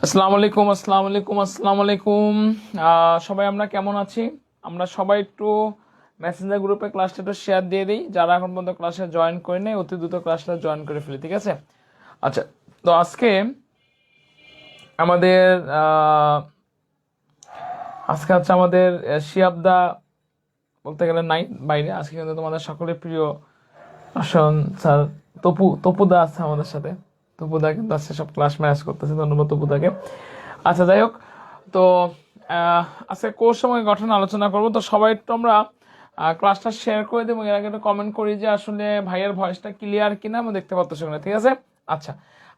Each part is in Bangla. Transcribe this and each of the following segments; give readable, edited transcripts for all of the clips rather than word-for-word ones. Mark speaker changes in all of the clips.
Speaker 1: আসসালামু আলাইকুম। সবাই আমরা কেমন আছি? আমরা সবাই একটু মেসেঞ্জার গ্রুপে ক্লাসটা একটু শেয়ার দিয়ে দিই। যারা এখন পর্যন্ত ক্লাসে জয়েন করে নেই অতি দ্রুত ক্লাসটা জয়েন করে ফেলি, ঠিক আছে? আচ্ছা, তো আজকে আমাদের শিয়াবদা বলতে গেলে নাই বাইরে। আজকে কিন্তু তোমাদের সকলের প্রিয় আসন স্যার তপুদা আছে আমাদের সাথে। তপুদা কিন্তু আজকে সব ক্লাস ম্যানেজ করতেছে, ধন্যবাদ তপুদাকে। আচ্ছা, যাই হোক, তো আজকে কোর্স সময় গঠন আলোচনা করব। তো সবাই একটু আমরা ক্লাসটা শেয়ার করে দেবো, এর আগে একটু কমেন্ট করি যে আসলে ভাইয়ের ভয়েসটা ক্লিয়ার কিনা আমরা দেখতে পাচ্ছি না, ঠিক আছে? আচ্ছা,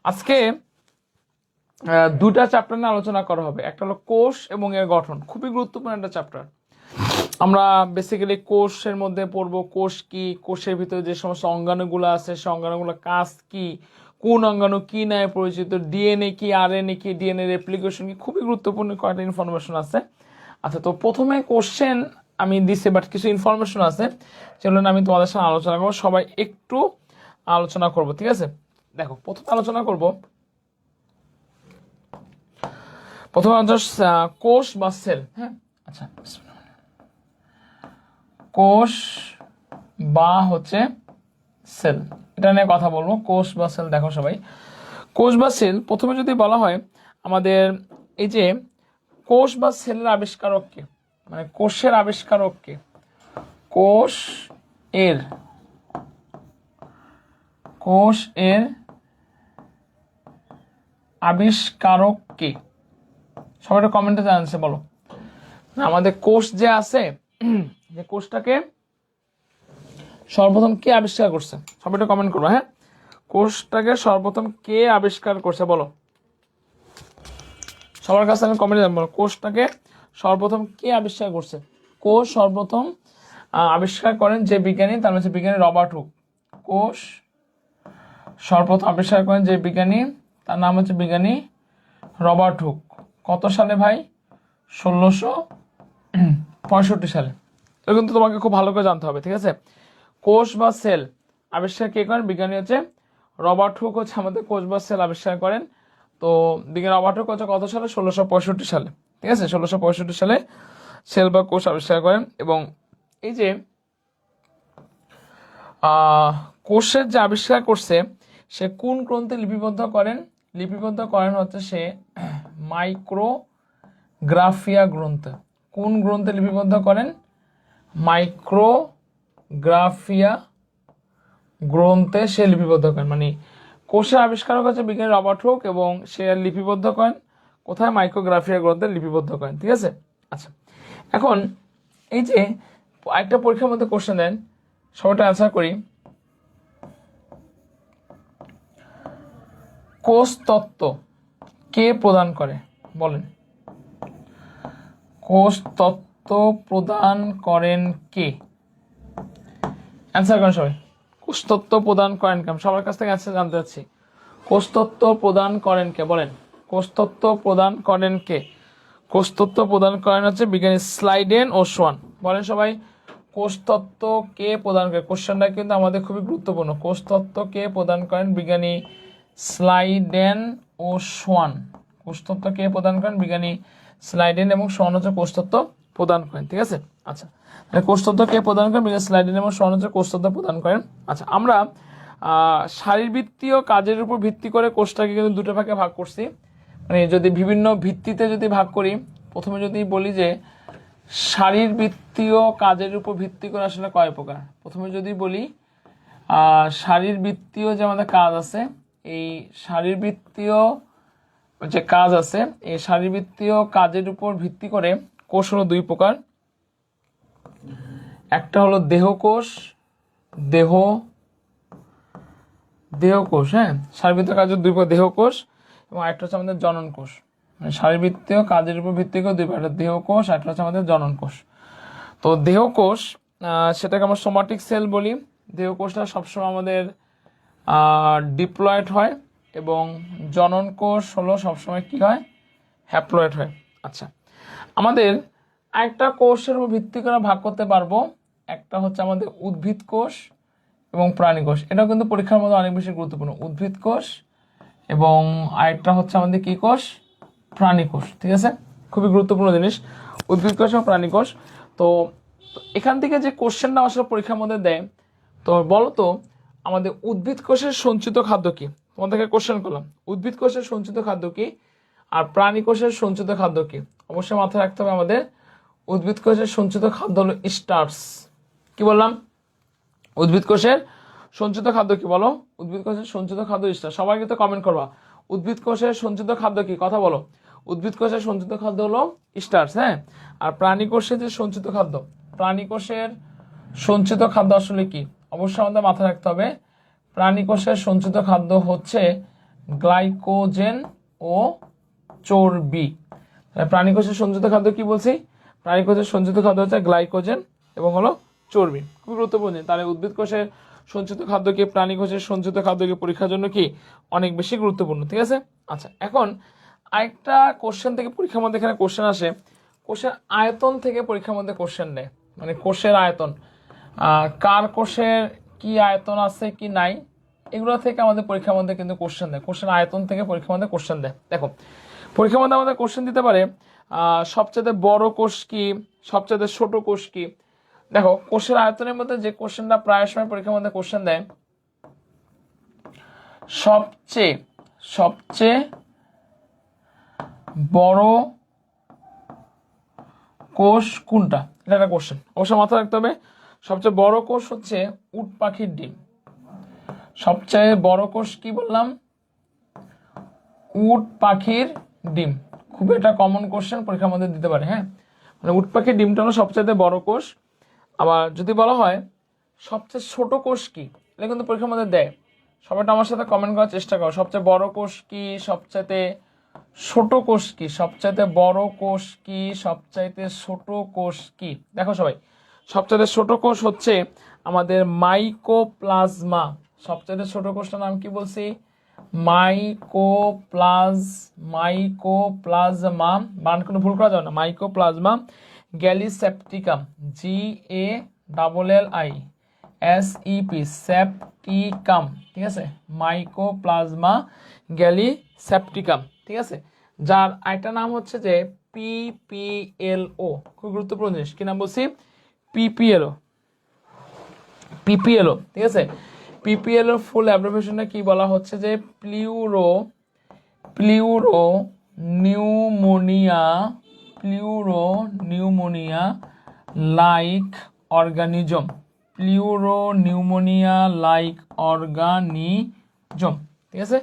Speaker 1: আজকে দুটা চ্যাপ্টার নিয়ে আলোচনা করা হবে। একটা হলো কোষ এবং এর গঠন, খুবই গুরুত্বপূর্ণ একটা চ্যাপ্টার। আমরা বেসিক্যালি কোষের মধ্যে পড়বো কোষ কি, কোষের ভিতরে যে সমস্ত অঙ্গাণুগুলো আছে সে অঙ্গাণুগুলোর কাজ কি, কোন অঙ্গাণু কি নামে পরিচিত, ডিএনএ কি, আরএনএ কি, ডিএনএ রেপ্লিকেশন কি, খুবই গুরুত্বপূর্ণ কয়েকটা ইনফরমেশন আছে। আচ্ছা, তো প্রথমে কোশ্চেন আমি দিচ্ছি, বাট কিছু ইনফরমেশন আছে যেগুলো আমি তোমাদের সাথে আলোচনা করবো। সবাই একটু আলোচনা করব, ঠিক আছে? দেখো, প্রথমে আলোচনা কোষ বা সেল। হ্যাঁ, আচ্ছা, কোষ বা হচ্ছে সেল, এটা নিয়ে কথা বলবো। কোষ বা সেল, দেখো সবাই, কোষ বা সেল প্রথমে যদি বলা হয় আমাদের এই যে কোষ বা সেলের আবিষ্কারক কে, মানে কোষের আবিষ্কারক কে, কোষ এর আবিষ্কারক কে, সবাই কমেন্টে জানাচ্ছে, বলো। আমাদের কোষ যে আছে, যে কোষটাকে সর্বপ্রথম কে আবিষ্কার করছে, সবাই কমেন্ট করবো। হ্যাঁ, কোষটাকে সর্বপ্রথম কে আবিষ্কার করছে, বলো। সবার কাছে আমি কমেন্টে জানবো, কোষটাকে সর্বপ্রথম কে আবিষ্কার করছে। কোষ সর্বপ্রথম আবিষ্কার করেন যে বিজ্ঞানী, তার হচ্ছে বিজ্ঞানী রবার্ট হুক। কোষ সর্বপ্রথম আবিষ্কার করেন যে বিজ্ঞানী, তার নাম হচ্ছে বিজ্ঞানী রবার্ট হুক। কত সালে ভাই? 1665 সালে। এটা কিন্তু তোমাকে খুব ভালো করে জানতে হবে, ঠিক আছে? কোষ বা সেল আবিষ্কার কে করেন? বিজ্ঞানী হচ্ছে রবার্ট হুক হচ্ছে আমাদের কোষ বা সেল আবিষ্কার করেন। তো বিজ্ঞানী রবার্ট হুক হচ্ছে কত সালে? 1665 সালে, ঠিক আছে? 1665 সালে সেল বা কোষ আবিষ্কার করেন। এবং এই যে কোষের যে আবিষ্কার করছে সে কোন গ্রন্থে লিপিবদ্ধ করেন? লিপিবদ্ধ করেন হচ্ছে সে মাইক্রোগ্রাফিয়া গ্রন্থে। কোন গ্রন্থে লিপিবদ্ধ করেন? মাইক্রোগ্রাফিয়া গ্রন্থে সে লিপিবদ্ধ করেন। মানে কোষের আবিষ্কারক হচ্ছে বিজ্ঞানী রবার্ট হুক এবং সে লিপিবদ্ধ করেন কোথায়? মাইক্রোগ্রাফিয়া গ্রন্থে লিপিবদ্ধ করেন, ঠিক আছে? আচ্ছা, এখন এই যে একটা পরীক্ষার মধ্যে কোশ্চেন দেন, সবাইটা অ্যান্সার করি। কোষ তত্ত্ব কে প্রদান করে, বলেন। কোষ তত্ত্ব প্রদান করেন কে? অ্যান্সার করেন সবাই। কোষ তত্ত্ব প্রদান করেন কে? সবার কাছ থেকে অ্যান্সার জানতে চাচ্ছি। কোষ তত্ত্ব প্রদান করেন কে, বলেন। কোষ তত্ত্ব প্রদান করেন কে? কোষ তত্ত্ব প্রদান করেন হচ্ছে বিজ্ঞানী স্লাইডেন ও সোয়ান। বলেন সবাই, কোষ তত্ত্ব কে প্রদান করে? কোশ্চেনটা কিন্তু আমাদের খুবই গুরুত্বপূর্ণ। কোষ তত্ত্ব কে প্রদান করেন? বিজ্ঞানী স্লাইডেন ও সোয়ান। কোষ তত্ত্ব কে প্রদান করেন? বিজ্ঞানী স্লাইডেন এবং সোয়ান হচ্ছে কোষ তত্ত্ব প্রদান করেন, ঠিক আছে? আচ্ছা, কোষ তত্ত্ব কে প্রদান করেন? বিজ্ঞানী স্লাইডেন এবং সোয়ান হচ্ছে কোষ তত্ত্ব প্রদান করেন। আচ্ছা, আমরা শারীরবৃত্তীয় কাজের উপর ভিত্তি করে কোষটাকে কিন্তু দুটো ভাগে ভাগ করছি। মানে যদি বিভিন্ন ভিত্তিতে যদি ভাগ করি, প্রথমে যদি বলি যে শারীরবৃত্তীয় কাজের উপর ভিত্তি করে আসলে কয় প্রকার। প্রথমে যদি বলি শারীরবৃত্তীয় যে আমাদের কাজ আছে, এই শারীরবৃত্তীয় যে কাজ আছে, এই শারীরবৃত্তীয় কাজের উপর ভিত্তি করে কোষ হলো দুই প্রকার। একটা হলো দেহকোষ, দেহকোষ। হ্যাঁ, শারীরবৃত্তীয় কাজের দুই প্রকার, দেহকোষ এবং আরেকটা হচ্ছে আমাদের জনন কোষ। মানে শারীরবৃত্তীয় কাজের উপর ভিত্তি করে দুই প্রকার, দেহকোষ, আরেকটা হচ্ছে আমাদের জনন কোষ। তো দেহকোষ সেটাকে আমরা সোমাটিক সেল বলি। দেহকোষটা সবসময় আমাদের ডিপ্লয়েড হয় এবং জনন কোষ হলো সবসময় কি হয়? হ্যাপ্লয়েড হয়। আচ্ছা, আমাদের আরেকটা কোষের উপর ভিত্তি করে ভাগ করতে পারবো। একটা হচ্ছে আমাদের উদ্ভিদ কোষ এবং প্রাণী কোষ। এটাও কিন্তু পরীক্ষার মধ্যে অনেক বেশি গুরুত্বপূর্ণ। উদ্ভিদ কোষ এবং আরেকটা হচ্ছে আমাদের কি কোষ? প্রাণী কোষ। ঠিক আছে, খুবই গুরুত্বপূর্ণ জিনিস উদ্ভিদ কোষ এবং প্রাণী কোষ। তো এখান থেকে যে কোশ্চেনটা আসলে পরীক্ষার মধ্যে দেয়, তো বলো তো আমাদের উদ্ভিদ কোষের সঞ্চিত খাদ্য কি? তোমাদেরকে কোশ্চেন করলাম উদ্ভিদ কোষের সঞ্চিত খাদ্য কি আর প্রাণী কোষের সঞ্চিত খাদ্য কি। অবশ্যই মাথায় রাখতে হবে আমাদের উদ্ভিদ কোষের সঞ্চিত খাদ্য হলো স্টার্চ। কি বললাম? উদ্ভিদ কোষের সঞ্চিত খাদ্য কি বলো? উদ্ভিদ কোষের সঞ্চিত খাদ্য স্টার্চ। সবাই কিন্তু কমেন্ট করবা উদ্ভিদ কোষের সঞ্চিত খাদ্য কি, কথা বলো। উদ্ভিদ কোষের সঞ্চিত খাদ্য হলো স্টার্চ, হ্যাঁ। আর প্রাণী কোষের যে সঞ্চিত খাদ্য, প্রাণী কোষের সঞ্চিত খাদ্য আসলে কি? অবশ্যই আমাদের মাথায় রাখতে হবে প্রাণী কোষের সঞ্চিত খাদ্য হচ্ছে গ্লাইকোজেন ও চর্বি। প্রাণী কোষের সঞ্চিত খাদ্য কি বলছি? প্রাণী কোষের সঞ্চিত খাদ্য হচ্ছে গ্লাইকোজেন এবং হলো চর্বি। খুব গুরুত্বপূর্ণ। তাহলে উদ্ভিদ কোষের সঞ্চিত খাদ্য কি, প্রাণী কোষের সঞ্চিত খাদ্য কি পরীক্ষার জন্য কি অনেক বেশি গুরুত্বপূর্ণ। ঠিক আছে, আচ্ছা এখন আরেকটা কোশ্চেন থেকে পরীক্ষার মধ্যে এখানে কোশ্চেন আসে, কোষের আয়তন থেকে পরীক্ষার মধ্যে কোশ্চেন নেয়, মানে কোষের আয়তন, কার কোষের কি আয়তন আছে কি নাই, এগুলো থেকে আমাদের পরীক্ষার মধ্যে কিন্তু কোশ্চেন দেয়। কোষের আয়তন থেকে পরীক্ষার মধ্যে কোশ্চেন দেয়। দেখো পরীক্ষার মধ্যে আমাদের কোশ্চেন দিতে পারে সবচেয়ে বড় কোষ কি, সবচেয়ে ছোট কোষ কি। দেখো কোষের আয়তনের মধ্যে যে কোশ্চেনটা প্রায় সময় পরীক্ষার মধ্যে কোশ্চেন দেয়, সবচেয়ে সবচেয়ে বড় কোষ কোনটা, এটা একটা কোশ্চেন। অবশ্য মাথায় রাখতে হবে সবচেয়ে বড় কোষ হচ্ছে উট পাখির ডিম। সবচেয়ে বড় কোষ কি বললাম? উট পাখির ডিম। খুব একটা কমন কোশ্চেন পরীক্ষার মধ্যে দিতে পারে, হ্যাঁ। মানে উট পাখির ডিমটা হলো সবচেয়ে বড় কোষ। আবার যদি বলা হয় সবচেয়ে ছোট কোষ কি, এটা কিন্তু পরীক্ষার মধ্যে দেয়। সবাইটা আমার সাথে কমেন্ট করার চেষ্টা করো, সবচেয়ে বড় কোষ কি, সবচাইতে ছোট কোষ কি, সবচাইতে বড় কোষ কি, সবচাইতে ছোট কোষ কি। দেখো সবাই, সবচাইতে ছোট কোষ হচ্ছে আমাদের মাইকোপ্লাজমা। সবচাইতে ছোট কোষটার নাম কি বলছি? মাইকোপ্লাজমা। বান কোনো ভুল করা যাবে না। Mycoplasma gallisepticum, GALLISEP, septicum. ঠিক আছে, মাইকোপ্লাজমা গ্যালিসেপ্টিকাম। ঠিক আছে, যার আরেকটা নাম হচ্ছে যে PPLO। খুব গুরুত্বপূর্ণ জিনিস, কি নাম বলছি? PPLO। ঠিক আছে, PPLO ফুল অ্যাব্রিভিয়েশনটা কি বলা হচ্ছে যে প্লিউরো নিউমোনিয়া লাইক অর্গানিজম। ঠিক আছে,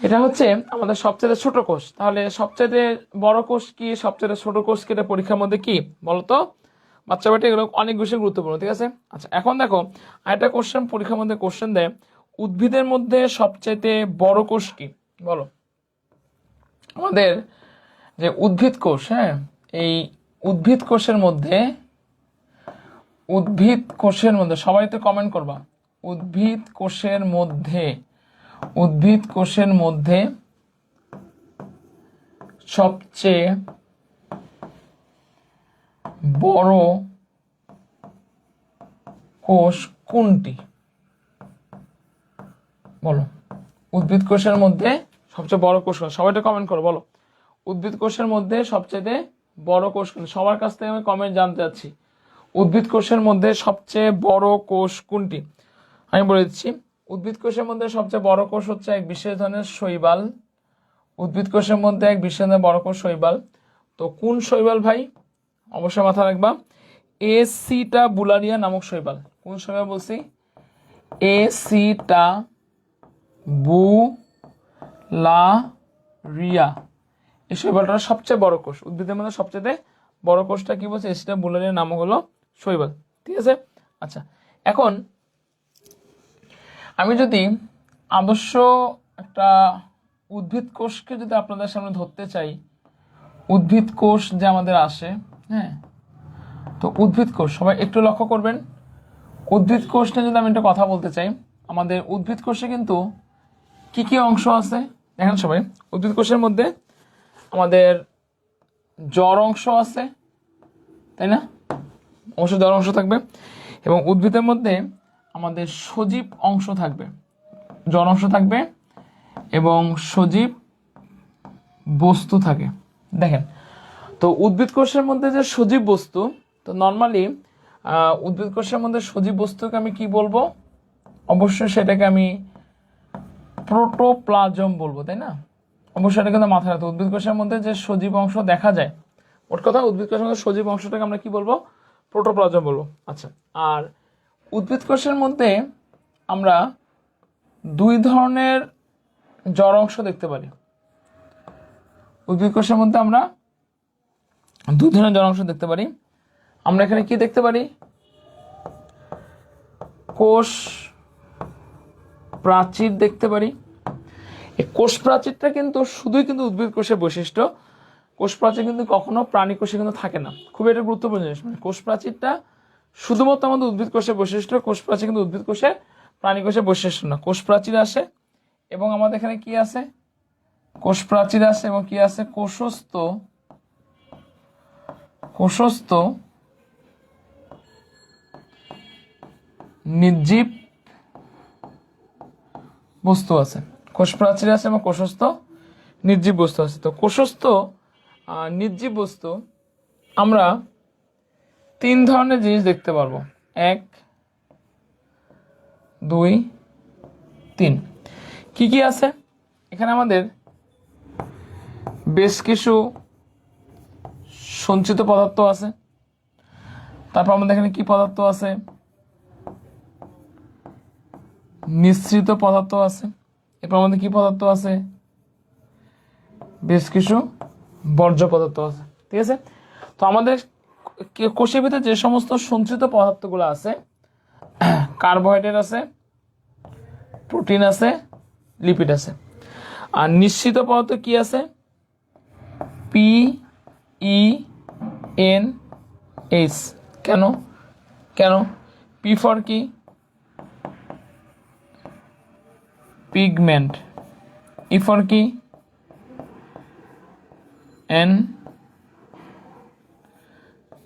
Speaker 1: এটা হচ্ছে আমাদের সবচেয়ে ছোট কোষ। তাহলে সবচেয়ে বড় কোষ কি, সবচেয়ে ছোট কোষ কি, এটা পরীক্ষার মধ্যে কি বলতো বাচ্চা বাচ্চা, এগুলো অনেক বেশি গুরুত্বপূর্ণ। ঠিক আছে, আচ্ছা এখন দেখো আরেকটা কোশ্চেন পরীক্ষার মধ্যে কোশ্চেন দেয়, উদ্ভিদের মধ্যে সবচাইতে বড় কোষ কি বলো? আমাদের যে উদ্ভিদ কোষ, হ্যাঁ, এই উদ্ভিদ কোষের মধ্যে সবাই তো কমেন্ট করবা, উদ্ভিদ কোষের মধ্যে সবচেয়ে বড় কোষ কোনটি বলো? উদ্ভিদ কোষের মধ্যে সবচেয়ে বড় কোষ, সবাইটা কমেন্ট করো, বলো উদ্ভিদ কোষের মধ্যে সবচেয়ে বড় কোষ কোনটি। সবার কাছ থেকে আমি কমেন্ট জানতে চাচ্ছি, উদ্ভিদ কোষের মধ্যে সবচেয়ে বড় কোষ কোনটি। আমি বলে দিচ্ছি, উদ্ভিদ কোষের মধ্যে সবচেয়ে বড় কোষ হচ্ছে এক বিশেষ ধরনের শৈবাল। উদ্ভিদ কোষের মধ্যে এক বিশেষ ধরনের বড় কোষ শৈবাল। তো কোন শৈবাল ভাই? অবশ্যই মাথায় রাখবা এসিটাবুলারিয়া নামক শৈবাল। কোন শৈবাল বলছি? এসিটাবুলারিয়া। এই শৈবালটা সবচেয়ে বড় কোষ। উদ্ভিদের মধ্যে সবচেয়ে বড় কোষটা কি বলছে? এসিটাবুলারিয়া নামক হলো শৈবাল। ঠিক আছে, আচ্ছা এখন আমি যদি আদর্শ একটা উদ্ভিদ কোষকে যদি আপনাদের সামনে ধরতে চাই, উদ্ভিদ কোষ যে আমাদের আসে, হ্যাঁ, তো উদ্ভিদ কোষ সবাই একটু লক্ষ্য করবেন। উদ্ভিদ কোষ নিয়ে যদি আমি একটা কথা বলতে চাই, আমাদের উদ্ভিদ কোষে কিন্তু কি কি অংশ আছে দেখেন সবাই। উদ্ভিদ কোষের মধ্যে আমাদের জড় অংশ আছে, তাই না? অবশ্যই জড় অংশ থাকবে। এবং উদ্ভিদের মধ্যে আমাদের সজীব অংশ থাকবে, জড় অংশ থাকবে এবং সজীব বস্তু থাকে। দেখেন, তো উদ্ভিদ কোষের মধ্যে যে সজীব বস্তু, তো নর্মালি উদ্ভিদ কোষের মধ্যে সজীব বস্তুকে আমি কি বলবো? অবশ্যই সেটাকে আমি প্রোটোপ্লাজম বলবো, তাই না? অবশ্যই এটা কিন্তু মাথায় রাখতে। উদ্ভিদ কোষের মধ্যে যে সজীব অংশ দেখা যায়, ওর কথা উদ্ভিদ কোষের মধ্যে সজীব অংশটাকে আমরা কি বলবো? প্রোটোপ্লাজম বলবো। আচ্ছা, আর উদ্ভিদ কোষের মধ্যে আমরা দুই ধরনের জড় অংশ দেখতে পারি। উদ্ভিদ কোষের মধ্যে আমরা দুই ধরনের জড় অংশ দেখতে পারি। আমরা এখানে কি দেখতে পারি? কোষ প্রাচীর দেখতে পারি। এই কোষ প্রাচীরটা কিন্তু শুধুই কিন্তু উদ্ভিদ কোষের বৈশিষ্ট্য। কোষ প্রাচীর কিন্তু কখনো প্রাণী কোষে কিন্তু থাকে না। খুবই একটা গুরুত্বপূর্ণ জিনিস। মানে কোষ প্রাচীরটা শুধুমাত্র আমাদের উদ্ভিদ কোষের বৈশিষ্ট্য। কোষ প্রাচীর কিন্তু উদ্ভিদ কোষে, প্রাণী কোষের বৈশিষ্ট্য না। কোষ প্রাচীর আসে এবং আমাদের এখানে কি আছে? কোষ প্রাচীর আছে এবং কি আছে? কোষস্থ নির্জীব বস্তু আছে। কোষ প্রাচীর আছে এবং কোষস্থ নির্জীব বস্তু আছে। তো কোষস্থ নির্জীব বস্তু আমরা তিন ধরনের জিনিস দেখতে পারবো। 1, 2, 3। কি কি আছে এখানে? আমাদের বেশ কিছু সঞ্চিত পদার্থ আছে। তারপর আমাদের এখানে কি পদার্থ আছে? নিঃসৃত পদার্থ আছে। এরপর আমাদের কি পদার্থ আছে? বেশ কিছু বর্জ্য পদার্থ আছে। ঠিক আছে? তো আমাদের কোষের ভিতরে যে সমস্ত সঞ্চিত পদার্থগুলো আছে, কার্বোহাইড্রেট আছে, প্রোটিন আছে, লিপিড আছে। আর নিঃসৃত পদার্থ কি আছে? PENH। কেন? পি ফর কি? পিগমেন্ট। ই ফর কি?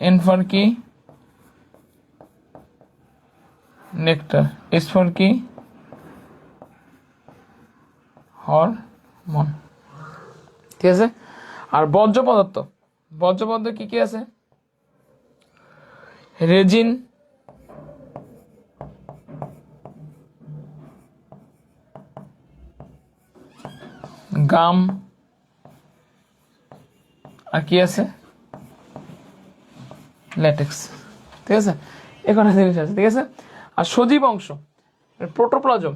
Speaker 1: এন ফর কি? নেকটার। এস ফর কি? হরমোন। ঠিক আছে? আর বর্জ্য পদার্থ কি কি আছে? রেজিন, গাম, আর কি আছে? ল্যাটেক্স। ঠিক আছে? এখানে জিনিস আছে। ঠিক আছে? আর সজীব অংশ প্রোটোপ্লাজম।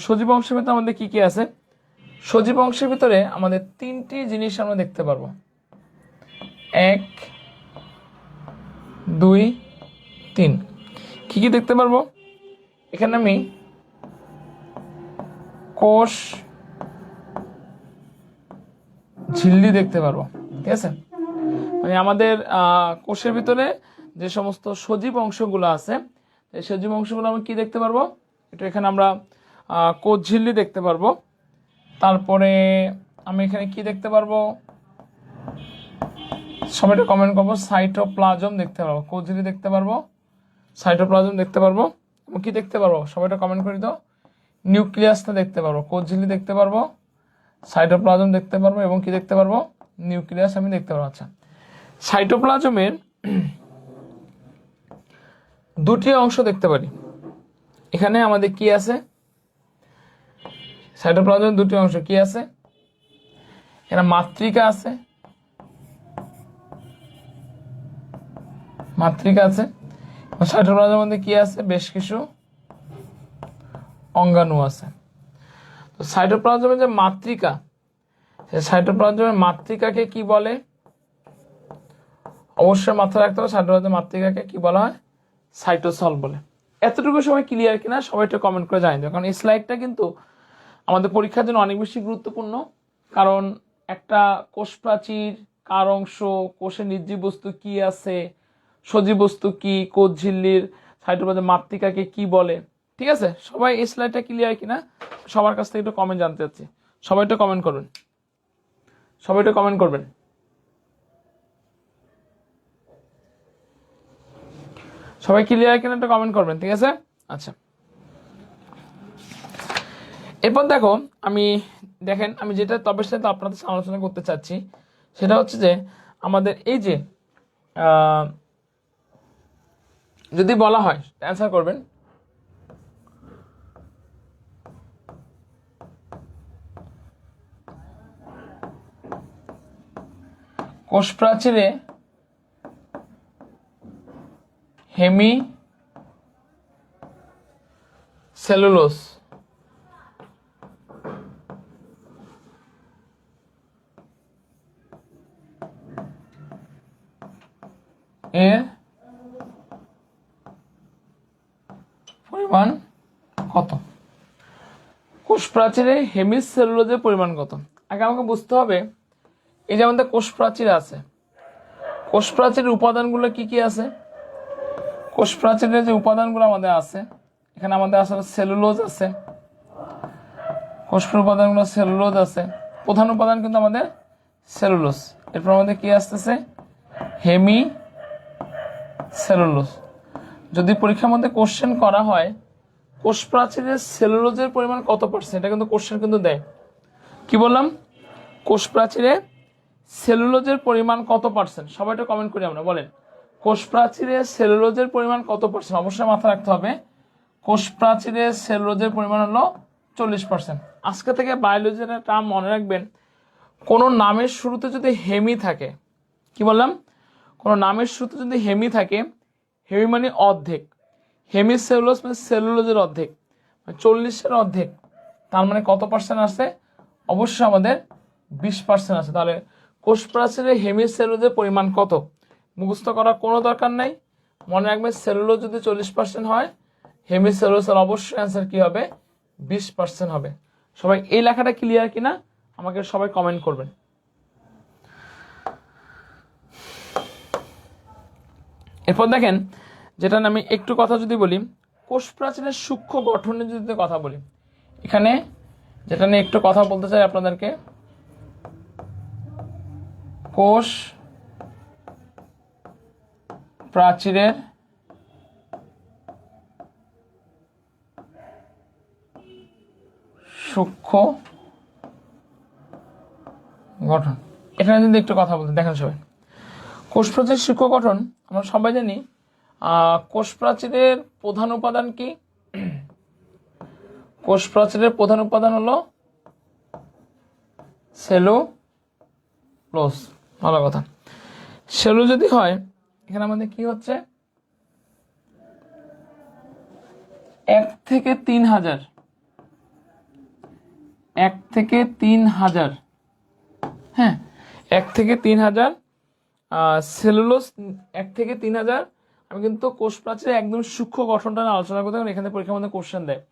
Speaker 1: সজীব অংশের ভিতরে আমাদের কি কি আছে? সজীব অংশের ভিতরে আমাদের তিনটি জিনিস আমরা দেখতে পারবো। 1, 2, 3। কি কি দেখতে পারবো? এখানে আমি কোষ ঝিল্লি দেখতে পারবো। ঠিক আছে? মানে আমাদের কোষের ভিতরে যে সমস্ত সজীব অংশগুলো আছে, এই সজীব অংশগুলো আমরা কি দেখতে পারবো? এটা এখানে আমরা কোষ ঝিল্লি দেখতে পারবো। তারপরে আমি এখানে কি দেখতে পারবো? সবাইটা কমেন্ট করবো। সাইটোপ্লাজম দেখতে পারবো। কোষ ঝিল্লি দেখতে পারবো, সাইটোপ্লাজম দেখতে পারবো এবং কি দেখতে পারবো? সবাইটা কমেন্ট করে দাও। নিউক্লিয়াসটা দেখতে পারবো। কোষ ঝিল্লি দেখতে পারবো, সাইটোপ্লাজম দেখতে পারবো এবং কি দেখতে পারবো? নিউক্লিয়াস আমি দেখতে পারবো। আচ্ছা, সাইটোপ্লাজমের দুটি অংশ দেখতে পারি। এখানে আমাদের কি আছে? সাইটোপ্লাজমের দুটি অংশ কি আছে? এখানে মাতৃকা আছে, সাইটোপ্লাজমের মধ্যে কি আছে? বেশ কিছু অঙ্গাণু আছে। তো সাইটোপ্লাজমের যে মাতৃকা, সেই সাইটোপ্লাজমের মাতৃকাকে কি বলে? অবশ্যই মাথায় রাখতে হবে, সাইটোপ্লাজমের মাতৃকাকে কি বলা হয়? সাইটোসল বলে। এতটুকু সবাই ক্লিয়ার কিনা? সবাই একটু কমেন্ট করে জানিয়ে দেবে, কারণ এই স্লাইডটা কিন্তু আমাদের পরীক্ষার জন্য অনেক বেশি গুরুত্বপূর্ণ। কারণ একটা কোষ প্রাচীর কার অংশ, কোষের নির্জীব বস্তু কি আছে, সজীব বস্তু কি, কোষ ঝিল্লির সাইটোপ্লাজমের মাতৃকাকে কি বলে। ঠিক আছে? সবাই এই স্লাইডটা ক্লিয়ার কিনা সবার কাছ থেকে একটু কমেন্ট জানতে চাচ্ছি। সবাই একটু কমেন্ট করবেন। সবাই ক্লিয়ার কিনা একটু কমেন্ট করবেন। ঠিক আছে? আচ্ছা, এরপর দেখো আমি দেখেন আমি যেটা তবে সাথে আপনাদের সাথে আলোচনা করতে চাচ্ছি সেটা হচ্ছে যে আমাদের এই যে যদি বলা হয় অ্যান্সার করবেন কোষ প্রাচীরে হেমি সেলুলোজ এর পরিমাণ কত? কোষ প্রাচীরে হেমিসেলুলোজের পরিমাণ কত? আগে আমাকে বুঝতে হবে এই যে আমাদের কোষ প্রাচীর আছে, কোষ প্রাচীরের উপাদানগুলো কি কি আছে? কোষ প্রাচীরের যে উপাদানগুলো আমাদের আছে এখানে আমাদের আসলে সেলুলোজ আছে, কোষের উপাদানগুলো সেলুলোজ আছে, প্রধান উপাদান কিন্তু আমাদের সেলুলোজ। এরপর আমাদের কি আসতেছে হেমি সেলুলোজ। যদি পরীক্ষার মধ্যে কোশ্চেন করা হয় কোষ প্রাচীরের সেলুলোজের পরিমাণ কত পার্সেন্ট, এটা কিন্তু কোশ্চেন কিন্তু দেয়। কি বললাম? কোষ প্রাচীরে সেলুলোজের পরিমাণ কত পার্সেন্ট? সবাই একটু কমেন্ট করি আমরা, বলেন কোষ প্রাচীরে সেলুলোজের পরিমাণ কত পার্সেন্ট? অবশ্যই মাথায় রাখতে হবে কোষ প্রাচীরে সেলুলোজের পরিমাণ হলো 40%। আজকে থেকে বায়োলজির একটা টার্ম মনে রাখবেন, কোনো নামের শুরুতে যদি হেমি থাকে, কি বললাম? কোনো নামের শুরুতে যদি হেমি থাকে, হেমি মানে অর্ধেক, হেমি সেলুলোজ মানে সেলুলোজের অর্ধেক, 40-এর অর্ধেক, তার মানে কত পার্সেন্ট আছে? অবশ্যই আমাদের 20% আছে। তাহলে কোষ প্রাচীরে হেমি সেলুলোজের পরিমাণ কত মুখস্থ করার কোনো দরকার নাই, মনে রাখবেন সেলুলোজ যদি 40% হয় হেমি সেলুলোজের অবশ্যই অ্যান্সার কি হবে? 20% হবে। সবাই এই লেখাটা ক্লিয়ার কিনা আমাকে সবাই কমেন্ট করবেন। এরপর দেখেন যেটা আমি একটু কথা যদি বলি, কোষ প্রাচীরের সূক্ষ্ম গঠনের যদি কথা বলি, এখানে যেটা নিয়ে একটু কথা বলতে চাই আপনাদেরকে, কোষ প্রাচীরের সূক্ষ্ম গঠন, এখানে যদি একটু কথা বলতে দেখেন সবাই, কোষ প্রাচীরের সূক্ষ্ম গঠন আমরা সবাই জানি কোষ প্রাচীরের প্রধান উপাদান কি? কোষ প্রাচীরের প্রধান উপাদান হলো সেলুলোজ। ভালো কথা, সেলু যদি হয় এখানে আমাদের কি হচ্ছে 1 থেকে 3000, 1 থেকে 3000, হ্যাঁ 1 থেকে 3000 সেলুলোজ, 1 থেকে 3000। আমি কিন্তু কোষ প্রাচীরের একদম সূক্ষ্ম গঠনটা আলোচনা করতে পারি, এখানে পরীক্ষার মধ্যে কোশ্চেন দেয়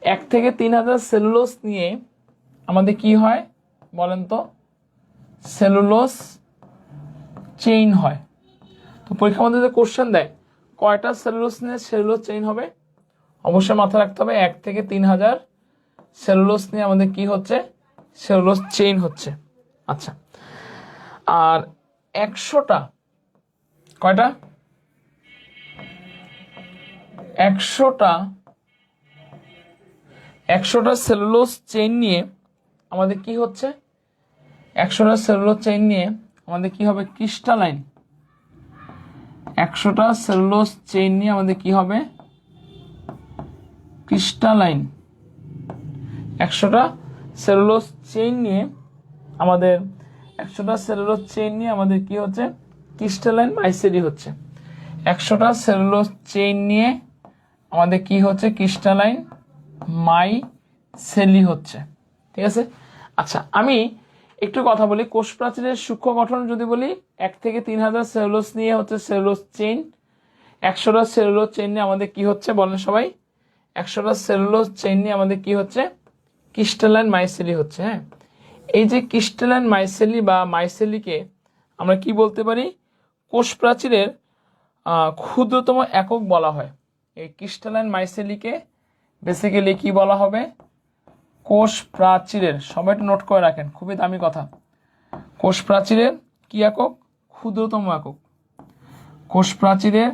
Speaker 1: 1 থেকে 3000 সেলুলোজ নিয়ে আমাদের কি হয় বলেন তো? সেলুলোজ চেইন হয়। তো পরীক্ষার মধ্যে যে কোশ্চেন দেয় কয়টা সেলুলোজ নিয়ে সেলুলোজ চেইন হবে, অবশ্যই মাথায় রাখতে হবে 1 থেকে 3000 সেলুলোজ নিয়ে আমাদের কি হচ্ছে? সেলুলোজ চেইন হচ্ছে। আচ্ছা, আর 100টা কয়টা? 100টা সেলুলোজ চেইন নিয়ে আমাদের কি হচ্ছে? 100টা সেলুলোজ চেইন নিয়ে আমাদের কি হবে? ক্রিস্টালাইন। 100টা সেলুলোজ চেইন নিয়ে আমাদের কি হবে? ক্রিস্টালাইন। 100টা সেলুলোজ চেইন নিয়ে আমাদের 100টা সেলুলোজ চেইন নিয়ে আমাদের কি হচ্ছে? ক্রিস্টালাইন মাইসেলি হচ্ছে। 100টা সেলুলোজ চেইন নিয়ে আমাদের কি হচ্ছে? ক্রিস্টালাইন মাইসেলি হচ্ছে। ঠিক আছে? আচ্ছা, আমি একটু কথা বলি কোষ প্রাচীরের সূক্ষ্ম গঠন যদি বলি 1 থেকে 3000 সেলুলোজ নিয়ে হচ্ছে সেলুলোজ চেইন। 100টা সেলুলোজ চেইন নিয়ে আমাদের কি হচ্ছে বলেন সবাই? 100টা সেলুলোজ চেইন নিয়ে আমাদের কি হচ্ছে? ক্রিস্টালাইন মাইসেলি হচ্ছে। হ্যাঁ, এই যে ক্রিস্টালাইন মাইসেলি বা মাইসেলিকে আমরা কি বলতে পারি? কোষ প্রাচীরের ক্ষুদ্রতম একক বলা হয়। এই ক্রিস্টালাইন মাইসেলিকে বেসিক্যালি কি বলা হবে? কোষ প্রাচীরের, সবাই একটু নোট করে রাখেন, খুবই দামি কথা, কোষ প্রাচীরের কি একক? ক্ষুদ্রতম একক। কোষ প্রাচীরের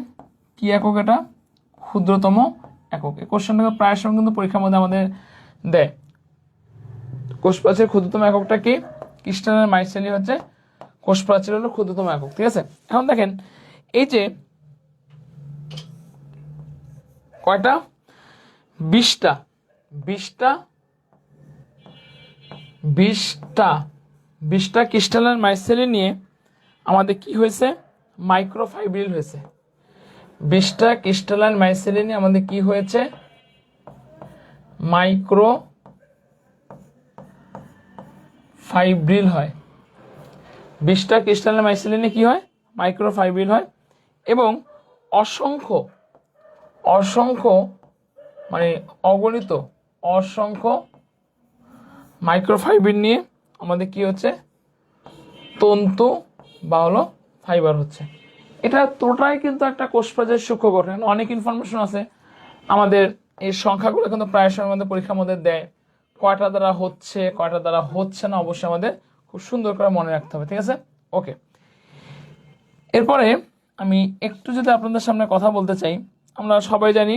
Speaker 1: কি একক? এটা ক্ষুদ্রতম একক। এই কোশ্চেনটাকে প্রায় সময় কিন্তু পরীক্ষার মধ্যে আমাদের দেয়। কোষ প্রাচীরের ক্ষুদ্রতম এককটা কি? ক্রিস্টালের মাইসেলি হচ্ছে কোষ প্রাচীর হলো ক্ষুদ্রতম একক। ঠিক আছে, এখন দেখেন এই যে কয়টা, 20টা 20টা 20টা 20টা ক্রিস্টালের মাইসেলি নিয়ে আমাদের কি হয়েছে? মাইক্রোফাইব্রিল হয়েছে। 20টা ক্রিস্টালাইন মাইসেলি নিয়ে আমাদের কি হয়েছে? মাইক্রোফাইব্রিল হয়। 20টা ক্রিস্টালাইন মাইসেলি নিয়ে কি হয়? মাইক্রোফাইব্রিল হয়। এবং অসংখ্য অসংখ্য মানে অগণিত অসংখ্য মাইক্রোফাইব্রিল নিয়ে আমাদের কি হচ্ছে? তন্তু বা হলো ফাইবার হচ্ছে। এটা তোটাই কিন্তু একটা কোষ প্রাচীরের সূক্ষ্ম গঠন। অনেক ইনফরমেশন আছে আমাদের, এই সংখ্যাগুলো কিন্তু প্রায় সময় আমাদের পরীক্ষার মধ্যে দেয়, কয়টা দ্বারা হচ্ছে কয়টা দ্বারা হচ্ছে না, অবশ্যই আমাদের খুব সুন্দর করে মনে রাখতে হবে। ঠিক আছে, ওকে। এরপরে আমি একটু যদি আপনাদের সামনে কথা বলতে চাই, আমরা সবাই জানি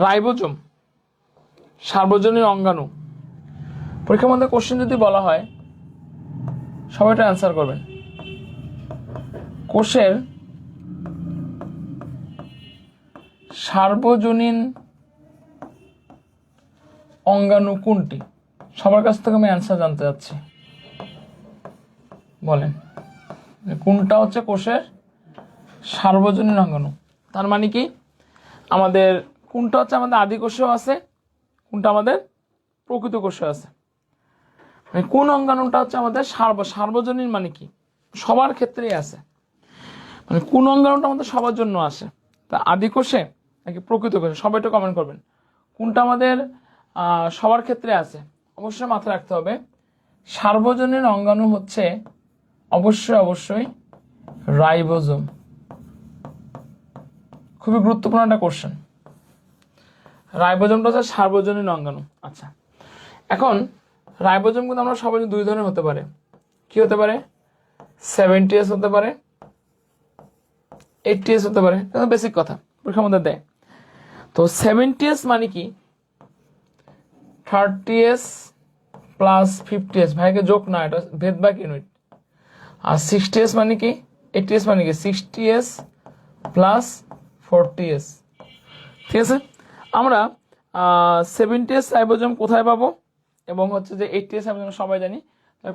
Speaker 1: রাইবোজোম সার্বজনীন অঙ্গাণু। পরীক্ষার মধ্যে কোশ্চেন যদি বলা হয়, সবাইটা অ্যান্সার করবেন। কোষের সার্বজনীন অঙ্গাণু কোনটি? সবার কাছ থেকে আমি অ্যান্সার জানতে চাচ্ছি, বলেন কোনটা হচ্ছে কোষের সার্বজনীন অঙ্গাণু? তার মানে কি, আমাদের কোনটা হচ্ছে আমাদের আদি কোষেও আছে, কোনটা আমাদের প্রকৃত কোষে আছে। মানে কোন অঙ্গাণুটা হচ্ছে আমাদের সার্বজনীন, মানে কি সবার ক্ষেত্রেই আছে, মানে কোন অঙ্গাণুটা আমাদের সবার জন্য আসে, তা আদি কোষে নাকি প্রকৃত কোষে? সবাইটা কমেন্ট করবেন কোনটা আমাদের সবার ক্ষেত্রে আছে। অবশ্যই মাথায় রাখতে হবে, সার্বজনীন অঙ্গাণু হচ্ছে অবশ্যই রাইবোজোম। খুবই গুরুত্বপূর্ণ একটা কোশ্চেন। রাইবোজোমটা হচ্ছে সার্বজনীন অঙ্গাণু। আচ্ছা, এখন রাইবোজোম কিন্তু আমরা সবাই দুই ধরনের হতে পারে। কি হতে পারে? 70S হতে পারে, 80S হতে পারে। এটা বেসিক কথা, পরীক্ষার মধ্যে দেয়। তো 70S মানে কি? 30S প্লাস 50S, ভাইকে যোগ না, এটা ভেদ বা ইউনিট। আর 60S মানে কি? 80S মানে কি? 60S plus 40S। ঠিক আছে, আমরা 70S রাইবোজোম কোথায় পাবো এবং হচ্ছে যে 80S রাইবোজোম সবাই জানি।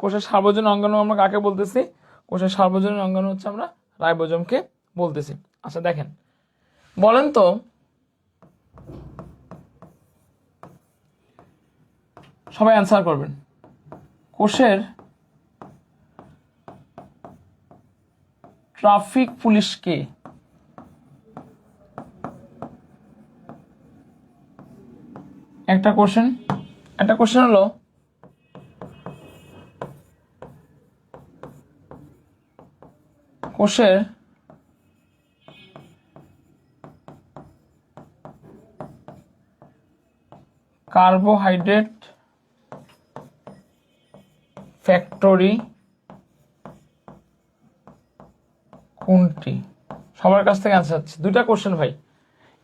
Speaker 1: কোষের সার্বজনীন অঙ্গাণু আমরা কাকে বলতেছি? কোষের সার্বজনীন অঙ্গাণু হচ্ছে আমরা রাইবোজোমকে বলতেছি। আচ্ছা দেখেন, বলেন তো সবাই অ্যান্সার করবেন, কোষের ট্রাফিক পুলিশ কে? একটা কোশ্চেন হলো, কোষের কার্বোহাইড্রেট ফ্যাক্টরি কোনটি? সবার কাছ থেকে অ্যান্সার হচ্ছে দুইটা কোশ্চেন ভাই।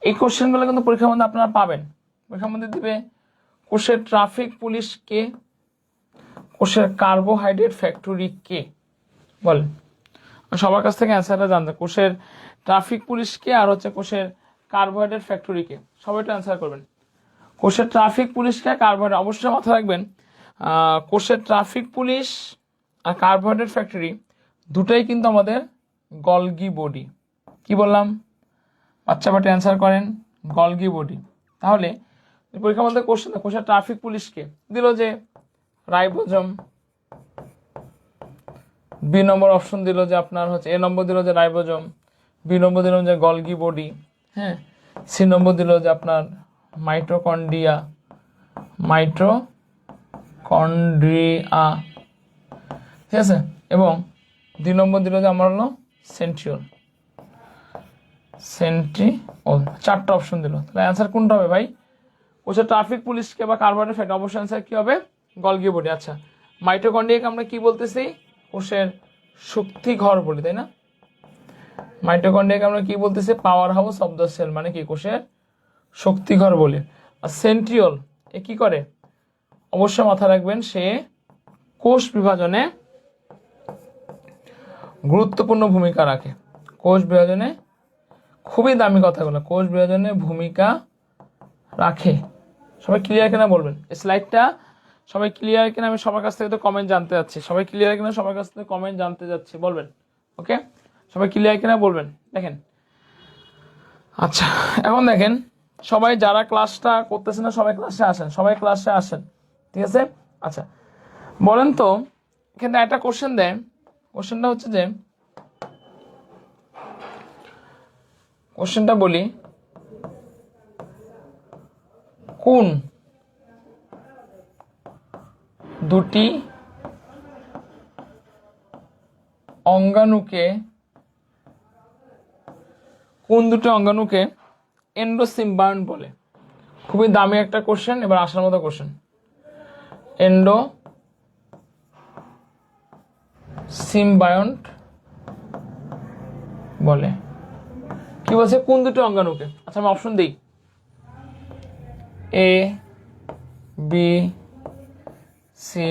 Speaker 1: এই কোশ্চেনগুলো কিন্তু পরীক্ষার মধ্যে আপনারা পাবেন। পরীক্ষার মধ্যে দিবে কোষের ট্রাফিক পুলিশ কে, কোষের কার্বোহাইড্রেট ফ্যাক্টরি কে? বলেন, সবার কাছ থেকে অ্যান্সারটা জানতে। কোষের ট্রাফিক পুলিশ কে আর হচ্ছে কোষের কার্বোহাইড্রেট ফ্যাক্টরি কে? সবাইটা অ্যান্সার করবেন। কোষের ট্রাফিক পুলিশ কে, কার্বোহাইড্রেট, অবশ্যই মাথায় রাখবেন কোষের ট্রাফিক পুলিশ আর কার্বোহাইড্রেট ফ্যাক্টরি দুটাই কিন্তু আমাদের গলগি বডি। কি বললাম? বাচ্চা বাটি অ্যান্সার করেন, গলগি বডি। তাহলে পরীক্ষার মধ্যে কোশ্চেন, কোষের ট্রাফিক পুলিশকে দিল যে রাইবোজোম, বি নম্বর অপশন দিল যে আপনার হচ্ছে, এ নম্বর দিল যে রাইবোজোম, বি নম্বর দিল যে গলগি বডি, হ্যাঁ, সি নম্বর দিল যে আপনার মাইটোকন্ড্রিয়া, ঠিক আছে, এবং 2 নম্বর দিল যে আমার হলো সেন্ট্রিওল। 4টা অপশন দিল, তাহলে অ্যান্সার কোনটা হবে ভাই? কোষের ট্রাফিক পুলিশকে বা কার্বোহাইড্রেট ফ্যাক্টরি, অবশ্যই অ্যান্সার কি হবে? Golgi body. আচ্ছা, মাইটোকন্ড্রিয়াকে আমরা কি বলতেছি? কোষের শক্তি ঘর বলি, তাই না? মাইটোকন্ড্রিয়াকে আমরা কি বলতেছি? Power house of the cell, মানে কি কোষের শক্তি ঘর বলি। আর সেন্ট্রিওল এ কি করে? অবশ্যই মাথায় রাখবেন সে কোষ বিভাজনে গুরুত্বপূর্ণ ভূমিকা রাখে। কোষ বিভাজনে, খুবই দামি কথাগুলো, কোষ বিভাজনে ভূমিকা রাখে। সবাই ক্লিয়ার কিনা বলবেন, এই স্লাইডটা সবাই ক্লিয়ার কিনা, আমি সবার কাছ থেকে তো কমেন্ট জানতে যাচ্ছি, সবাই ক্লিয়ার কিনা সবার কাছ থেকে কমেন্ট জানতে যাচ্ছি, বলবেন। ওকে, সবাই ক্লিয়ার কিনা বলবেন। দেখেন, আচ্ছা এখন দেখেন, সবাই যারা ক্লাসটা করতেছেন না সবাই ক্লাসে আসেন, সবাই ক্লাসে আসেন, ঠিক আছে। আচ্ছা বলেন তো, এখানে একটা কোশ্চেন দেয়, কোশ্চেনটা হচ্ছে যে, কোশ্চেনটা বলি, কোন দুটি অঙ্গাণুকে এন্ডোসিম্বায়ন বলে? খুবই দামি একটা কোশ্চেন, এবার আসার মতো কোশ্চেন। এন্ডোসিম্বায়ন্ট বলে, কি বলছে, কোন দুটি অঙ্গাণুকে? আচ্ছা আমি অপশন দিই, এ বি সি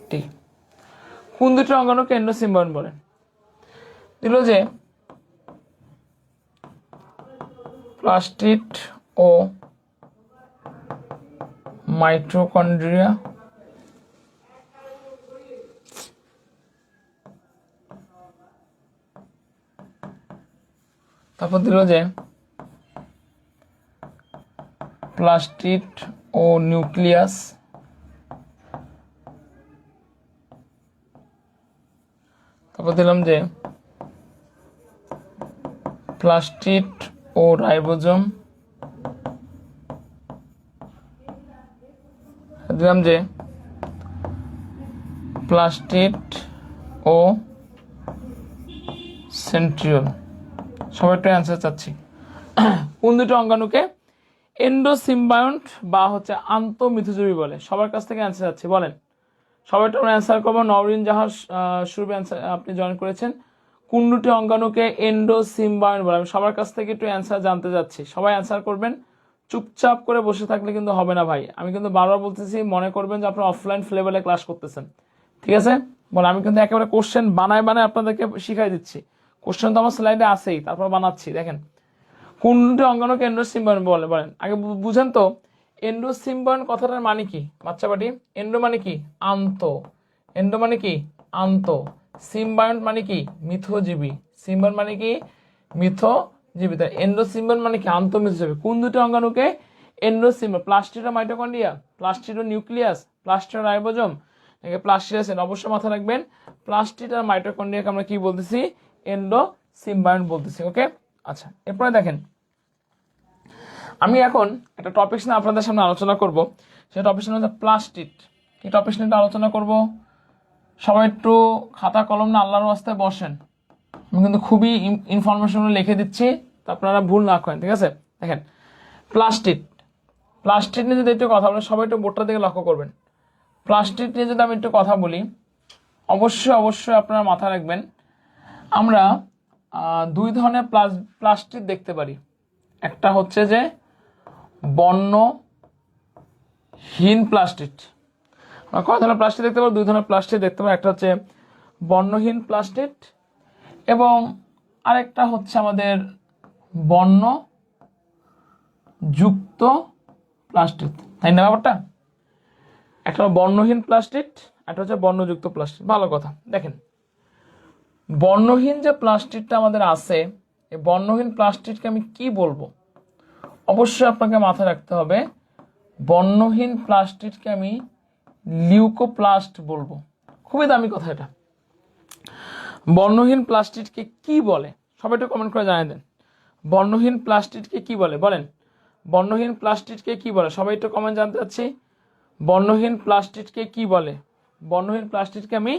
Speaker 1: টি। কোন দুটি অঙ্গাণুকে এন্ডোসিম্বায়ন বলে? দিল যে প্লাস্টিড ও মাইটোকন্ড্রিয়া, তারপর দিল যে প্লাস্টিড ও নিউক্লিয়াস, তারপর দিলাম যে প্লাস্টিড ও রাইবোজোম, দিলাম যে প্লাস্টিড ও সেন্ট্রিওল। সবাই একটু অ্যান্সার চাচ্ছি, কোন দুটো অঙ্গাণুকে এন্ডোসিম্বায়ন্ট বা হচ্ছে আন্তঃমিথজীবী বলে? সবার কাছ থেকে অ্যান্সার চাচ্ছি, বলেন। সবাই একটু অ্যান্সার করবো। নওরিন জাহাজ শুরু অ্যান্সার আপনি জয়েন করেছেন, কোন দুটি অঙ্গাণুকে এন্ডোসিম্বায়ন বলে? আমি সবার কাছ থেকে একটু অ্যান্সার জানতে যাচ্ছি, সবাই অ্যান্সার করবেন। চুপচাপ করে বসে থাকলে কিন্তু হবে না ভাই, আমি কিন্তু বারবার বলতেছি, মনে করবেন যে আপনার অফলাইন লেভেলে ক্লাস করতেছেন, ঠিক আছে? বলে আমি কিন্তু একেবারে কোশ্চেন বানায় আপনাদেরকে শিখাই দিচ্ছি, কোশ্চেন তো আমার স্লাইডে আছেই, তারপর বানাচ্ছি। দেখেন, কোন দুটি অঙ্গাণুকে এন্ডোসিম্বায়ন বলে, বলেন আগে বুঝেন তো। এন্ডোসিম্বায়ন কথাটার মানে কি বাচ্চা বাটি? এন্ডো মানে কি আন্ত, এন্ডো মানে কি আন্ত, সিম্বায়ন মানে কি মিথজীবী, সিম্বায়ন মানে কি মিথজীবী, তাই এন্ডোসিম্বায়ন মানে কি আন্তঃমিথজীবী। কোন দুটি অঙ্গাণুকে এন্ডোসিম্বায়ন? প্লাস্টিড ও মাইটোকন্ড্রিয়া, প্লাস্টিড ও নিউক্লিয়াস, প্লাস্টিড ও রাইবোজোম, নাকি প্লাস্টিড আছে? অবশ্যই মাথায় রাখবেন, প্লাস্টিড আর মাইটোকন্ড্রিয়াকে আমরা কি বলতেছি? এন্ডোসিম্বায়ন বলতেছি। ওকে, আচ্ছা এরপরে দেখেন, আমি এখন একটা টপিক নিয়ে আপনাদের সামনে আলোচনা করব, সেই টপিক হচ্ছে প্লাস্টিড। কি টপিক নিয়ে আলোচনা করব? সবাই একটু খাতা কলম না আল্লাহর রাস্তায় বসেন, আমি কিন্তু খুবই ইনফরমেশন লিখে দিচ্ছি, তো আপনারা ভুল না করেন, ঠিক আছে? দেখেন, প্লাস্টিড, প্লাস্টিড নিয়ে যদি একটু কথা বলেন, সবাই একটু বোর্ডটার দিকে লক্ষ্য করবেন। প্লাস্টিড নিয়ে যদি আমি একটু কথা বলি, অবশ্যই আপনারা মাথায় রাখবেন, আমরা দুই ধরনের প্লাস্টিড দেখতে পারি। একটা হচ্ছে যে বর্ণহীন প্লাস্টিড, আমরা কয় ধরনের প্লাস্টিক দেখতে পাবো? দুই ধরনের প্লাস্টিক দেখতে পাবো, একটা হচ্ছে বর্ণহীন প্লাস্টিক এবং আরেকটা হচ্ছে আমাদের বর্ণযুক্ত প্লাস্টিক, তাই না ব্যাপারটা? একটা বর্ণহীন প্লাস্টিক, একটা হচ্ছে বর্ণযুক্ত প্লাস্টিক। ভালো কথা, দেখেন বর্ণহীন যে প্লাস্টিকটা আমাদের আছে, এই বর্ণহীন প্লাস্টিককে আমি কি বলবো? অবশ্যই আপনাকে মাথায় রাখতে হবে, বর্ণহীন প্লাস্টিককে আমি লিউকোপ্লাস্ট বলবো। খুবই দামি কথা এটা। বর্ণহীন প্লাস্টিককে কি বলে? সবাই একটু কমেন্ট করে জানিয়ে দেন, বর্ণহীন প্লাস্টিককে কি বলে? বলেন, বর্ণহীন প্লাস্টিককে কি বলে? সবাই একটু কমেন্ট জানতে চাচ্ছি, বর্ণহীন প্লাস্টিককে কি বলে? বর্ণহীন প্লাস্টিককে আমি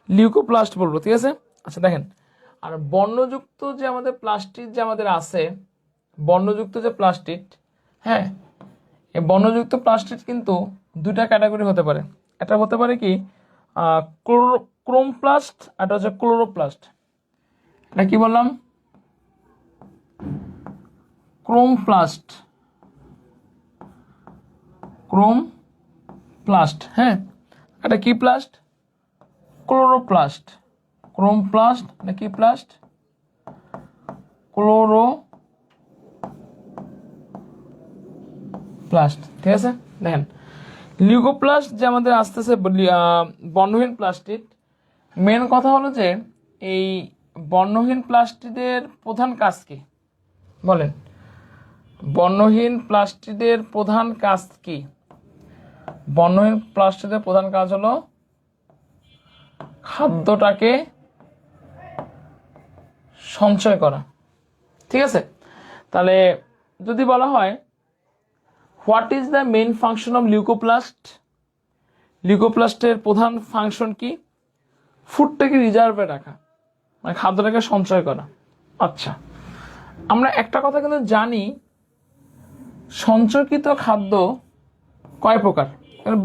Speaker 1: লিউকোপ্লাস্ট বলবো, ঠিক আছে? আচ্ছা দেখেন, আর বর্ণযুক্ত যে আমাদের প্লাস্টিক যে আমাদের আছে, বর্ণযুক্ত যে প্লাস্টিক, হ্যাঁ, এই বর্ণযুক্ত প্লাস্টিক কিন্তু দুইটা ক্যাটাগরি হতে পারে। একটা হতে পারে কি ক্রোমপ্লাস্ট, আর একটা হচ্ছে ক্লোরোপ্লাস্ট। এটা কি বললাম? ক্রোমপ্লাস্ট, প্লাস্ট, হ্যাঁ, এটা কি প্লাস্ট? ক্লোরোপ্লাস্ট। ক্রোমপ্লাস্ট না কি প্লাস্ট? ক্লোরোপ্লাস্ট। ঠিক আছে, দেখেন লিউকোপ্লাস্ট যে আমাদের আসতেছে বর্ণহীন প্লাস্টিড, মেন কথা হলো যে এই বর্ণহীন প্লাস্টিডের প্রধান কাজ কি বলেন? বর্ণহীন প্লাস্টিডের প্রধান কাজ কি? বর্ণহীন প্লাস্টিডের প্রধান কাজ হলো খাদ্যটাকে সঞ্চয় করা। ঠিক আছে, তাহলে যদি বলা হয় what is the main function of leucoplast, লিউকোপ্লাস্টের প্রধান ফাংশন কি? ফুডটাকে রিজার্ভে রাখা, মানে খাদ্যটাকে সঞ্চয় করা। আচ্ছা, আমরা একটা কথা কিন্তু জানি, সঞ্চয়কৃত খাদ্য কয় প্রকার?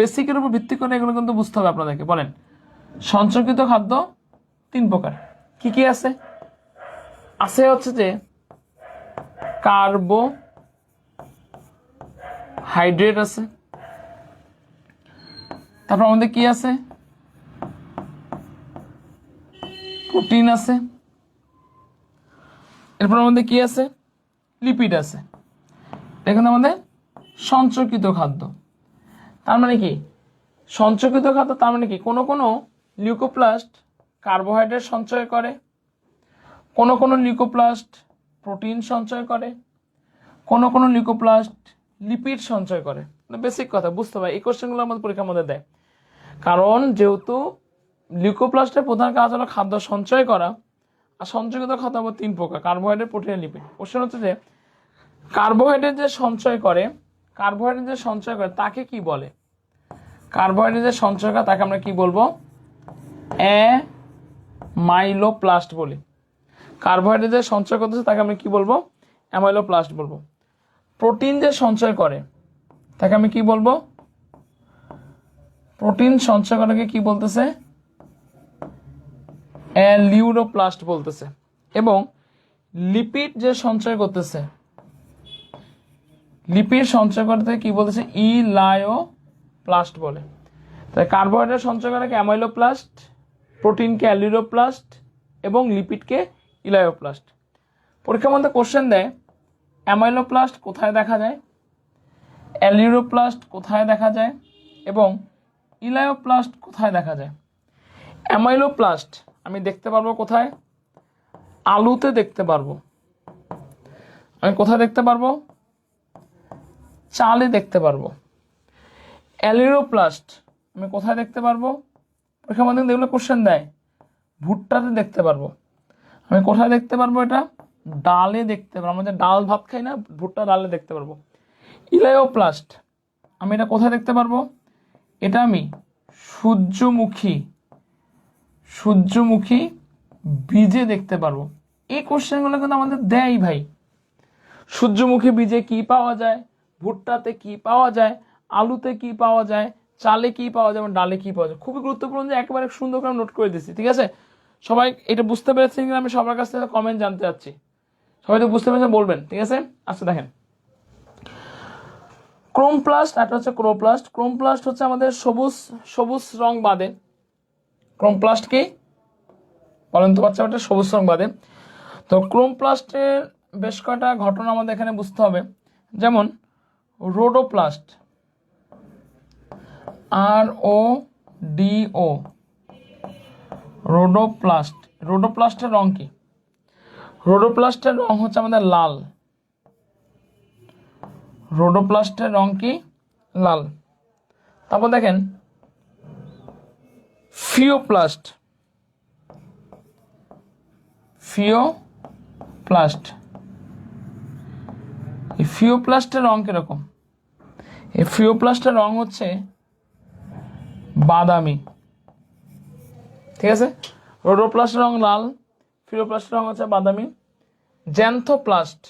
Speaker 1: বেসিকের উপর ভিত্তি করে এগুলো কিন্তু বুঝতে হবে আপনাদেরকে। বলেন, সঞ্চয়কৃত খাদ্য 3 প্রকার। কি কি আছে? আছে হচ্ছে যে কার্বোহাইড্রেট আছে, তারপর আমাদের কি আছে? প্রোটিন আছে, এরপর আমাদের কি আছে? লিপিড আছে। এখন আমাদের সঞ্চয়কৃত খাদ্য। তার মানে কি সঞ্চয়কৃত খাদ্য? তার মানে কি কোনো কোনো লিউকোপ্লাস্ট কার্বোহাইড্রেট সঞ্চয় করে, কোনো কোনো লিউকোপ্লাস্ট প্রোটিন সঞ্চয় করে, কোনো কোনো লিউকোপ্লাস্ট লিপিড সঞ্চয় করে। বেসিক কথা বুঝতে হবে, এই কোশ্চেনগুলো আমাদের পরীক্ষার মধ্যে দেয়। কারণ যেহেতু লিউকোপ্লাস্টের প্রধান কাজ হলো খাদ্য সঞ্চয় করা, আর সঞ্চয়কৃত খাদ্য আবার 3 প্রকার, কার্বোহাইড্রেট, প্রোটিন, লিপিড। কোশ্চেন হচ্ছে যে কার্বোহাইড্রেট যে সঞ্চয় করে, কার্বোহাইড্রেট যে সঞ্চয় করে তাকে কি বলে? কার্বোহাইড্রেট যে সঞ্চয় করে তাকে আমরা কি বলবো? অ্যামাইলোপ্লাস্ট বলি। কার্বোহাইড্রেট যে সঞ্চয় করতেছে তাকে আমি কি বলবো? অ্যামাইলোপ্লাস্ট বলবো। প্রোটিন যে সঞ্চয় করে তাকে আমি কি বলবো? প্রোটিন সঞ্চয় করাকে কি বলতেছে? অ্যালিউরোপ্লাস্ট বলতেছে। এবং লিপিড যে সঞ্চয় করতেছে, লিপিড সঞ্চয় করতে কি বলতেছে? ইলায়োপ্লাস্ট বলে। তাই কার্বোহাইড্রেট সঞ্চয় করাকে অ্যামাইলোপ্লাস্ট, প্রোটিনকে অ্যালিউরোপ্লাস্ট এবং লিপিডকে ইলায়োপ্লাস্ট। পরীক্ষার মধ্যে কোশ্চেন দেয় অ্যামাইলোপ্লাস্ট কোথায় দেখা যায়, অ্যালিউরোপ্লাস্ট কোথায় দেখা যায় এবং ইলায়োপ্লাস্ট কোথায় দেখা যায়। অ্যামাইলোপ্লাস্ট আমি দেখতে পারবো কোথায়? আলুতে দেখতে পারবো। আমি কোথায় দেখতে পারবো? চালে দেখতে পারবো। অ্যালিউরোপ্লাস্ট আমি কোথায় দেখতে পারবো? পরীক্ষার মধ্যে যেগুলো কোশ্চেন দেয় ভুট্টাতে দেখতে পারবো। আমি কোথায় দেখতে পারবো? এটা ডালে দেখতে পারবো। আমরা যে ডাল ভাত খাই না, ভুট্টা ডালে দেখতে পারবো। ইলায়োপ্লাস্ট আমি এটা কোথায় দেখতে পারবো? এটা আমি সূর্যমুখী বীজে দেখতে পারবো। এই কোশ্চেনগুলো কিন্তু আমাদের দেয় ভাই। সূর্যমুখী বীজে কি পাওয়া যায়, ভুট্টাতে কি পাওয়া যায়, আলুতে কি পাওয়া যায়, চালে কি পাওয়া যায় এবং ডালে কি পাওয়া যায়। খুবই গুরুত্বপূর্ণ, যে একেবারে সুন্দর করে নোট করে দিচ্ছি। ঠিক আছে, সবাই এটা বুঝতে পেরেছেন কিনা আমি সবার কাছ থেকে কমেন্ট জানতে চাচ্ছি। সবাই তো বুঝতে পেরেছেন বলবেন। ঠিক আছে, আচ্ছা দেখেন ক্রোমপ্লাস্ট আর হচ্ছে ক্লোরোপ্লাস্ট। ক্রোমপ্লাস্ট হচ্ছে আমাদের সবুজ রং বাদে। ক্রোমপ্লাস্ট কি বলেন তো বাচ্চা? ওটা সবুজ রং বাদে। তো ক্রোমপ্লাস্টের বেশ কয়টা ঘটনা আমাদের এখানে বুঝতে হবে। যেমন রোডোপ্লাস্ট, RODO, রোডোপ্লাস্ট। রোডোপ্লাস্টের রং কি? রোডোপ্লাস্টের রং হচ্ছে আমাদের লাল। রোডোপ্লাস্টের রং কি? লাল। তারপর দেখেন ফিওপ্লাস্ট, এই ফিওপ্লাস্টের রং কিরকম? এই ফিওপ্লাস্টের রং হচ্ছে বাদামি। ঠিক আছে, রোডোপ্লাস্টের রং লাল, ফিওপ্লাস্টের রং হচ্ছে বাদামি। জ্যান্থোপ্লাস্ট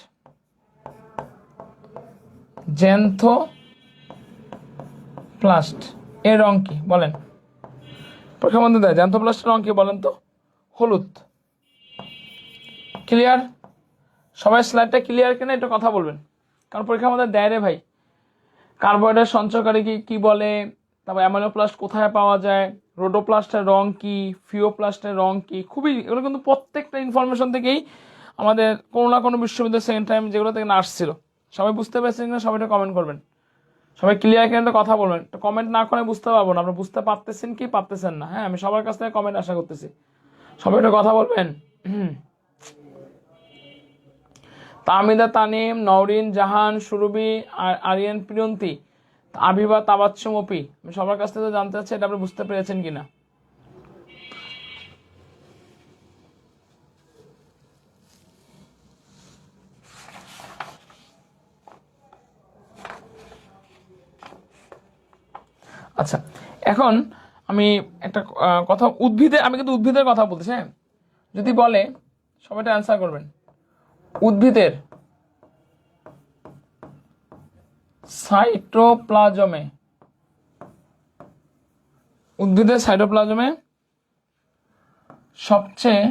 Speaker 1: এর রং কি বলেন? পরীক্ষার মধ্যে দেয় জ্যান্থোপ্লাস্টের রং কি বলেন তো? হলুদ। ক্লিয়ার? সবাই স্লাইডটা ক্লিয়ার কিনা একটু কথা বলবেন, কারণ পরীক্ষার মধ্যে দেয় রে ভাই। কার্বোহাইড্রেট সঞ্চয়কারী কি বলে, তারপর অ্যামাইলোপ্লাস্ট কোথায় পাওয়া যায়, রোডোপ্লাস্টের রং কি, ফিওপ্লাস্টের রং কি, খুবই এগুলো কিন্তু প্রত্যেকটা ইনফরমেশন থেকেই আমাদের কোনো না কোনো বিশ্ববিদ্যালয় সেকেন্ড টাইম যেগুলো থেকে আসছিল। সবাই বুঝতে পেরেছেন কিনা সবাইটা কমেন্ট করবেন, সবাই ক্লিয়ার কিনা কথা বলবেন। তো কমেন্ট না করে বুঝতে পারবো না আপনারা বুঝতে পারতেছেন কি পারতেছেন না। হ্যাঁ, আমি সবার কাছ থেকে কমেন্ট আশা করতেছি, সবাই একটা কথা বলবেন। তামিদা, তানিম, নওরিন, জাহান, সুরভি, আরিয়ান, প্রিয়ন্তী, আবিবা, তাবাচ্ছুম, অপি, আমি সবার কাছ থেকে জানতে চাচ্ছি এটা আপনি বুঝতে পেরেছেন কিনা। আচ্ছা, এখন আমি একটা কথা আমি কিন্তু উদ্ভিদের কথা বলতেছি। হ্যাঁ, যদি বলে সবাইটা অ্যান্সার করবেন, উদ্ভিদের সাইটোপ্লাজমে সবচেয়ে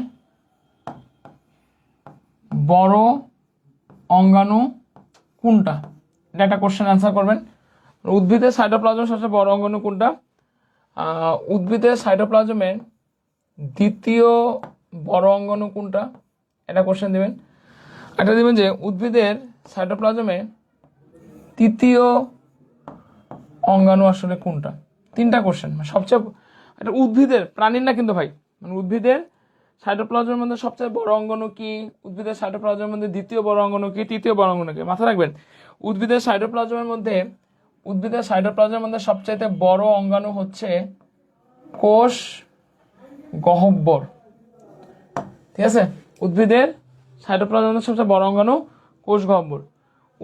Speaker 1: বড় অঙ্গাণু কোনটা? এটা একটা কোশ্চেন, অ্যান্সার করবেন। উদ্ভিদের সাইটোপ্লাজম সবচেয়ে বড় অঙ্গাণু কোনটা? উদ্ভিদের সাইটোপ্লাজমের দ্বিতীয় বড় অঙ্গাণু কোনটা? এটা কোশ্চেন দেবেন। একটা দেবেন যে উদ্ভিদের সাইটোপ্লাজমে তৃতীয় অঙ্গাণু আসলে কোনটা? তিনটা কোশ্চেন, সবচেয়ে এটা উদ্ভিদের, প্রাণীর না কিন্তু ভাই, মানে উদ্ভিদের সাইটোপ্লাজমের মধ্যে সবচেয়ে বড় অঙ্গাণু কি, উদ্ভিদের সাইটোপ্লাজমের মধ্যে দ্বিতীয় বড় অঙ্গাণু কি, তৃতীয় বড় অঙ্গাণু কি? মাথায় রাখবেন, উদ্ভিদের সাইটোপ্লাজমের মধ্যে সবচাইতে বড় অঙ্গাণু হচ্ছে কোষ গহ্বর। ঠিক আছে, উদ্ভিদের সাইটোপ্লাজমের মধ্যে সবচেয়ে বড় অঙ্গাণু কোষ গহ্বর।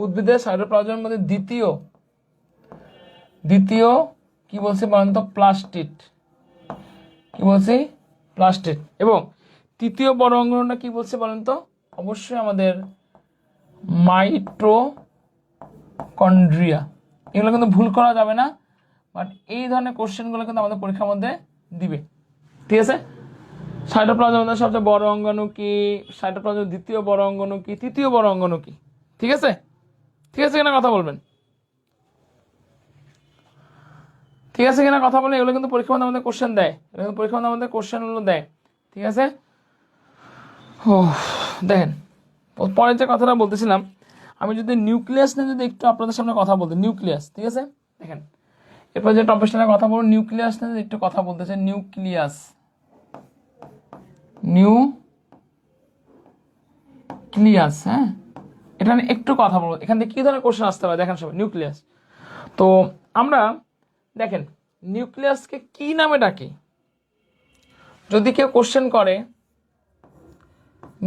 Speaker 1: উদ্ভিদের সাইটোপ্লাজমের মধ্যে দ্বিতীয় কি বলছি বলেন তো? প্লাস্টিড। কি বলছি? প্লাস্টিড। এবং তৃতীয় বড় অঙ্গাণুটা কি বলছে বলেন তো? অবশ্যই আমাদের মাইটোকন্ড্রিয়া। এগুলো কিন্তু ভুল করা যাবে না, বাট এই ধরনের কোশ্চেনগুলো কিন্তু আমাদের পরীক্ষার মধ্যে দিবে। ঠিক আছে, সাইটোপ্লাজমের মধ্যে সবচেয়ে বড় অঙ্গাণু কি, সাইটোপ্লাজমের দ্বিতীয় বড় অঙ্গাণু কি, তৃতীয় বড় অঙ্গাণু কি? ঠিক আছে, ঠিক আছে কিনা কথা বলবেন, ঠিক আছে কিনা কথা বলেন। এগুলো কিন্তু পরীক্ষার মধ্যে আমাদের কোশ্চেন দেয়, পরীক্ষার মধ্যে আমাদের কোশ্চেনগুলো দেয়। ঠিক আছে, ও দেখেন পরে যে কথাটা বলতেছিলাম, আমি যদি নিউক্লিয়াস নিয়ে যদি একটু আপনাদের সামনে কথা বলতে, নিউক্লিয়াস, ঠিক আছে, দেখেন এরপর যে টপিকটা নিয়ে কথা বলবো, নিউক্লিয়াস নিয়ে একটু কথা বলতেছে। নিউক্লিয়াস, হ্যাঁ, এটা নিয়ে একটু কথা বলবো। এখান থেকে কি ধরনের কোশ্চেন আসতে পারে দেখেন সবাই। নিউক্লিয়াস, তো আমরা দেখেন নিউক্লিয়াসকে কি নামে ডাকি? যদি কেউ কোশ্চেন করে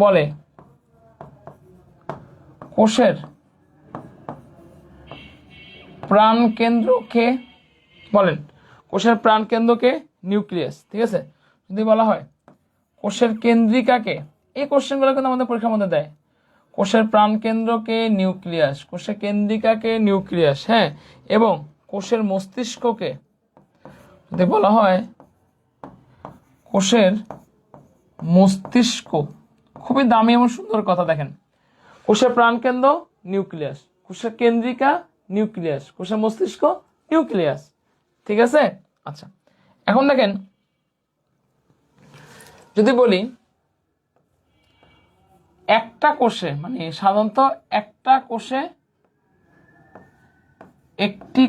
Speaker 1: বলে কোষের প্রাণকেন্দ্রকে, বলেন কোষের প্রাণকেন্দ্রকে নিউক্লিয়াস। ঠিক আছে, যদি বলা হয় কোষের কেন্দ্রিকাকে, এই কোশ্চেনগুলো কিন্তু আমাদের পরীক্ষার মধ্যে দেয়। কোষের প্রাণকেন্দ্রকে নিউক্লিয়াস, কোষের কেন্দ্রিকাকে নিউক্লিয়াস, হ্যাঁ, এবং কোষের মস্তিষ্ককে যদি বলা হয় কোষের মস্তিষ্ক। খুবই দামি এবং সুন্দর কথা। দেখেন, কোষের প্রাণকেন্দ্র নিউক্লিয়াস, কোষের কেন্দ্রিকা নিউক্লিয়াস, কোষের মস্তিষ্ক নিউক্লিয়াস। ঠিক আছে, আচ্ছা এখন দেখেন যদি বলি একটা কোষে, মানে সাধারণত একটি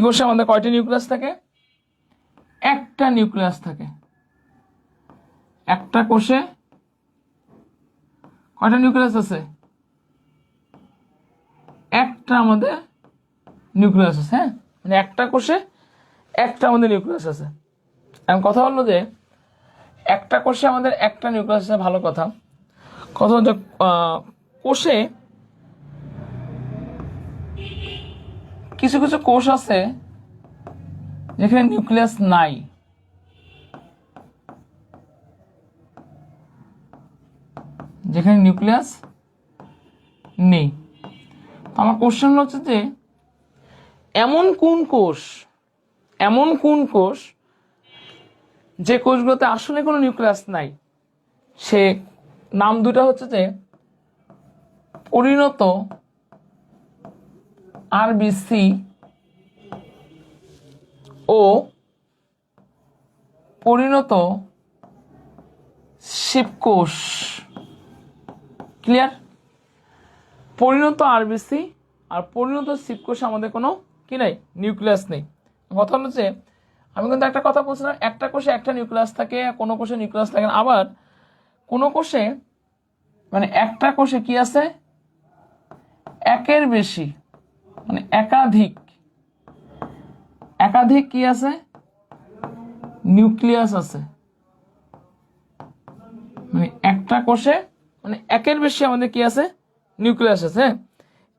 Speaker 1: কোষে আমাদের কয়টি নিউক্লিয়াস থাকে? একটা নিউক্লিয়াস থাকে। একটা কোষে কয়টা নিউক্লিয়াস আছে? একটা আমাদের নিউক্লিয়াস আছে। হ্যাঁ, মানে একটা কোষে একটা আমাদের নিউক্লিয়াস আছে। এখন কথা হলো যে একটা কোষে আমাদের একটা নিউক্লিয়াস আছে, ভালো কথা। কথা হচ্ছে কোষে কিছু কিছু কোষ আছে যেখানে নিউক্লিয়াস নাই। যেখানে নিউক্লিয়াস নেই। আমার কোশ্চেন হচ্ছে যে এমন কোন কোষ যে কোষগুলোতে আসলে কোনো নিউক্লিয়াস নাই? সে নাম দুটো হচ্ছে যে পরিণত আরবিসি ও পরিণত শিবকোষ। ক্লিয়ার? পরিণত আরবিসি আর পরিণত শিবকোষে আমাদের কোনো কি নাই, নিউক্লিয়াস নেই। কথা হচ্ছে আমি কিন্তু একটা কথা বলছিলাম, একটা কোষে একটা নিউক্লিয়াস থাকে, কোনো কোষে নিউক্লিয়াস থাকে না। আবার কোনো কোষে মানে একটা কোষে কি আছে, একের বেশি মানে একাধিক কি আছে, নিউক্লিয়াস আছে। মানে একটা কোষে মানে একের বেশি আমাদের কি আছে, নিউক্লিয়াস আছে। হ্যাঁ,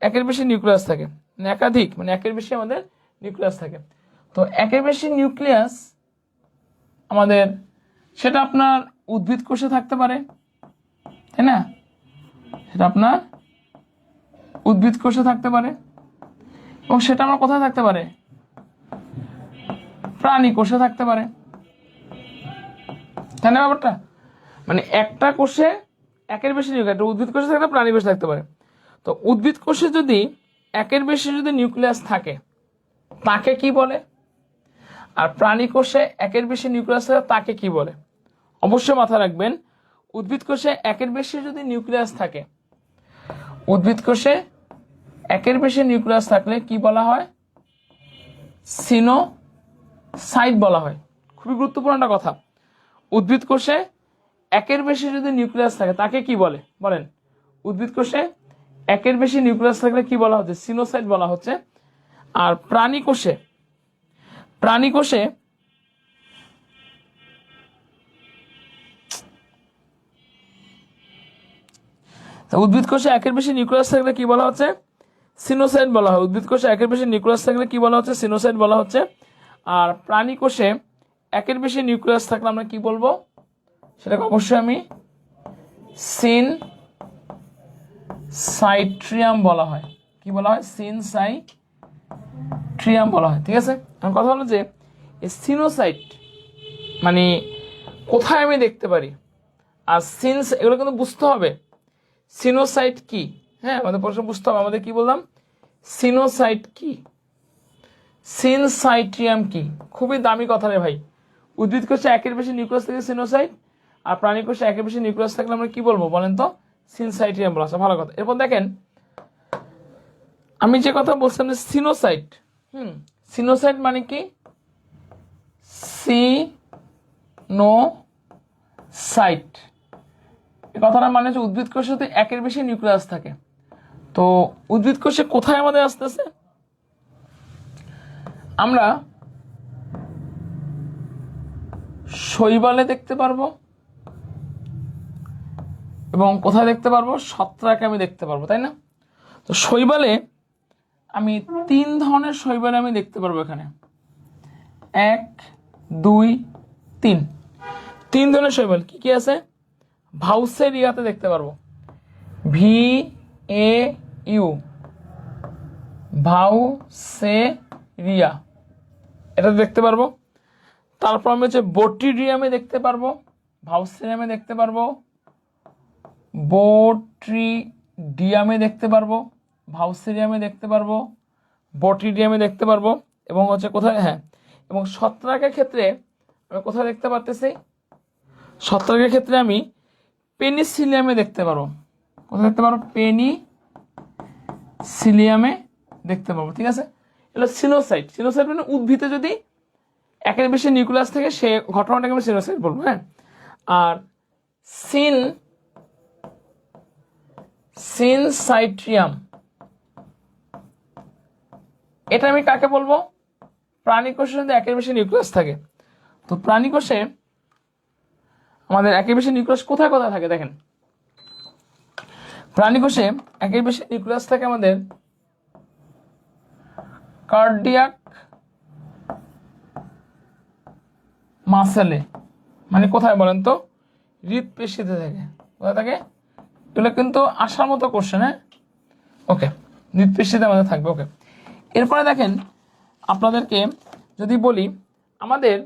Speaker 1: একের বেশি নিউক্লিয়াস থাকে, মানে একাধিক মানে একের বেশি আমাদের নিউক্লিয়াস থাকে। তো একের বেশি নিউক্লিয়াস আমাদের, সেটা আপনার উদ্ভিদ কোষে থাকতে পারে, তাই না? সেটা আপনার উদ্ভিদ কোষে থাকতে পারে, এবং সেটা আমার কোথায় থাকতে পারে, প্রাণী কোষে থাকতে পারে, তাই না ব্যাপারটা? মানে একটা কোষে একের বেশি নিউক্লিয়াস, উদ্ভিদ কোষে থাকতে প্রাণী কোষে থাকতে পারে। তো উদ্ভিদ কোষে যদি একের বেশি যদি নিউক্লিয়াস থাকে তাকে কি বলে, আর প্রাণী কোষে একের বেশি নিউক্লিয়াস থাকে তাকে কি বলে? অবশ্যই মাথায় রাখবেন, উদ্ভিদ কোষে একের বেশি যদি নিউক্লিয়াস থাকে, উদ্ভিদ কোষে একের বেশি নিউক্লিয়াস থাকলে কি বলা হয়, সিনোসাইট বলা হয়। খুবই গুরুত্বপূর্ণ একটা কথা। উদ্ভিদ কোষে একের বেশি যদি নিউক্লিয়াস থাকে তাকে কি বলে বলেন? উদ্ভিদ কোষে একের বেশি নিউক্লিয়াস থাকলে কি বলা হচ্ছে, সিনোসাইট বলা হচ্ছে। আর প্রাণী কোষে উদ্ভিদ কোষে একের বেশি নিউক্লিয়াস থাকলে কি বলা হচ্ছে, সিনোসাইট বলা হয়। উদ্ভিদ কোষে একের বেশি নিউক্লিয়াস থাকলে কি বলা হচ্ছে, সিনোসাইট বলা হচ্ছে। আর প্রাণী কোষে একের বেশি নিউক্লিয়াস থাকলে আমরা কি বলবো, সেটাকে অবশ্যই আমি সিনসাইট্রিয়াম বলা হয়। কি বলা হয়, সিনসাইট্রিয়াম বলা হয়। ঠিক আছে, আমার কথা হলো যে সিনোসাইট মানে কোথায় আমি দেখতে পারি, আর সিনস এগুলো কিন্তু বুঝতে হবে। সিনোসাইট কি, হ্যাঁ আমাদের প্রশ্ন বুঝতে হবে। আমাদের কি বললাম, সিনোসাইট কি, সিনসাইট্রিয়াম কি। খুবই দামি কথা রে ভাই। উদ্ভিদ কোষে একের বেশি নিউক্লিয়াস থেকে সিনোসাইট, আর প্রাণী কোষে একের বেশি নিউক্লিয়াস থাকলে আমরা কি বলবো বলেন তো, সিনসাইট্রিয়াম বলা আছে। ভালো কথা। এরপর দেখেন আমি যে কথা বলছিলাম যে সিনোসাইট, সিনোসাইট মানে কি, সিনোসাইট এই কথাটা মানে হচ্ছে উদ্ভিদ কোষে একের বেশি নিউক্লিয়াস থাকে। তো উদ্ভিদ কোষে কোথায় আমাদের আসতেছে, আমরা শৈবালে দেখতে পারবো, এবং কোথায় দেখতে পারবো, ছত্রাকে আমি দেখতে পারবো, তাই না? তো শৈবালে আমি তিন ধরনের শৈবালে আমি দেখতে পারবো এখানে, 1 2 3 তিন ধরনের শৈবাল কি কি আছে, ভাউসেরিয়াতে দেখতে পারবো, VAU ভাউসেরিয়া এটা দেখতে পারবো। তারপর আমি হচ্ছে বটিরিয়ামে দেখতে পারবো, ভাউসেরিয়ামে দেখতে পারবো, বট্রিডিয়ামে দেখতে পারবো, ভাউসেরিয়ামে দেখতে পারবো, বটিডিয়ামে দেখতে পারবো, এবং হচ্ছে কোথায়, হ্যাঁ এবং ছত্রাকের ক্ষেত্রে আমি কোথায় দেখতে পারতেছি, ছত্রাকের ক্ষেত্রে আমি পেনিসিলিয়ামে দেখতে পারবো। কোথায় দেখতে পারবো, পেনিসিলিয়ামে দেখতে পারবো। ঠিক আছে, এগুলো সিনোসাইট। সিনোসাইট মানে উদ্ভিদে যদি একের বেশি নিউক্লিয়াস থেকে সে ঘটনাটাকে আমি সিনোসাইট বলবো। হ্যাঁ, আর সিনসাইট্রিয়াম এটা আমি কাকে বলবো, প্রাণী কোষে যদি একের বেশি নিউক্লিয়াস থাকে। তো প্রাণী কোষে আমাদের একের বেশি নিউক্লিয়াস কোথায় কোথায় থাকে দেখেন, প্রাণী কোষে একের বেশি নিউক্লিয়াস থাকে আমাদের কার্ডিয়াক মাসেলে, মানে কোথায় বলেন তো, হৃদপেশিতে থাকে। কোথায় থাকে, এগুলো কিন্তু আসার মতো কোশ্চেন। হ্যাঁ, ওকে, হৃদপেশিতে আমাদের থাকবে। ওকে, এরপরে দেখেন আপনাদেরকে যদি বলি আমাদের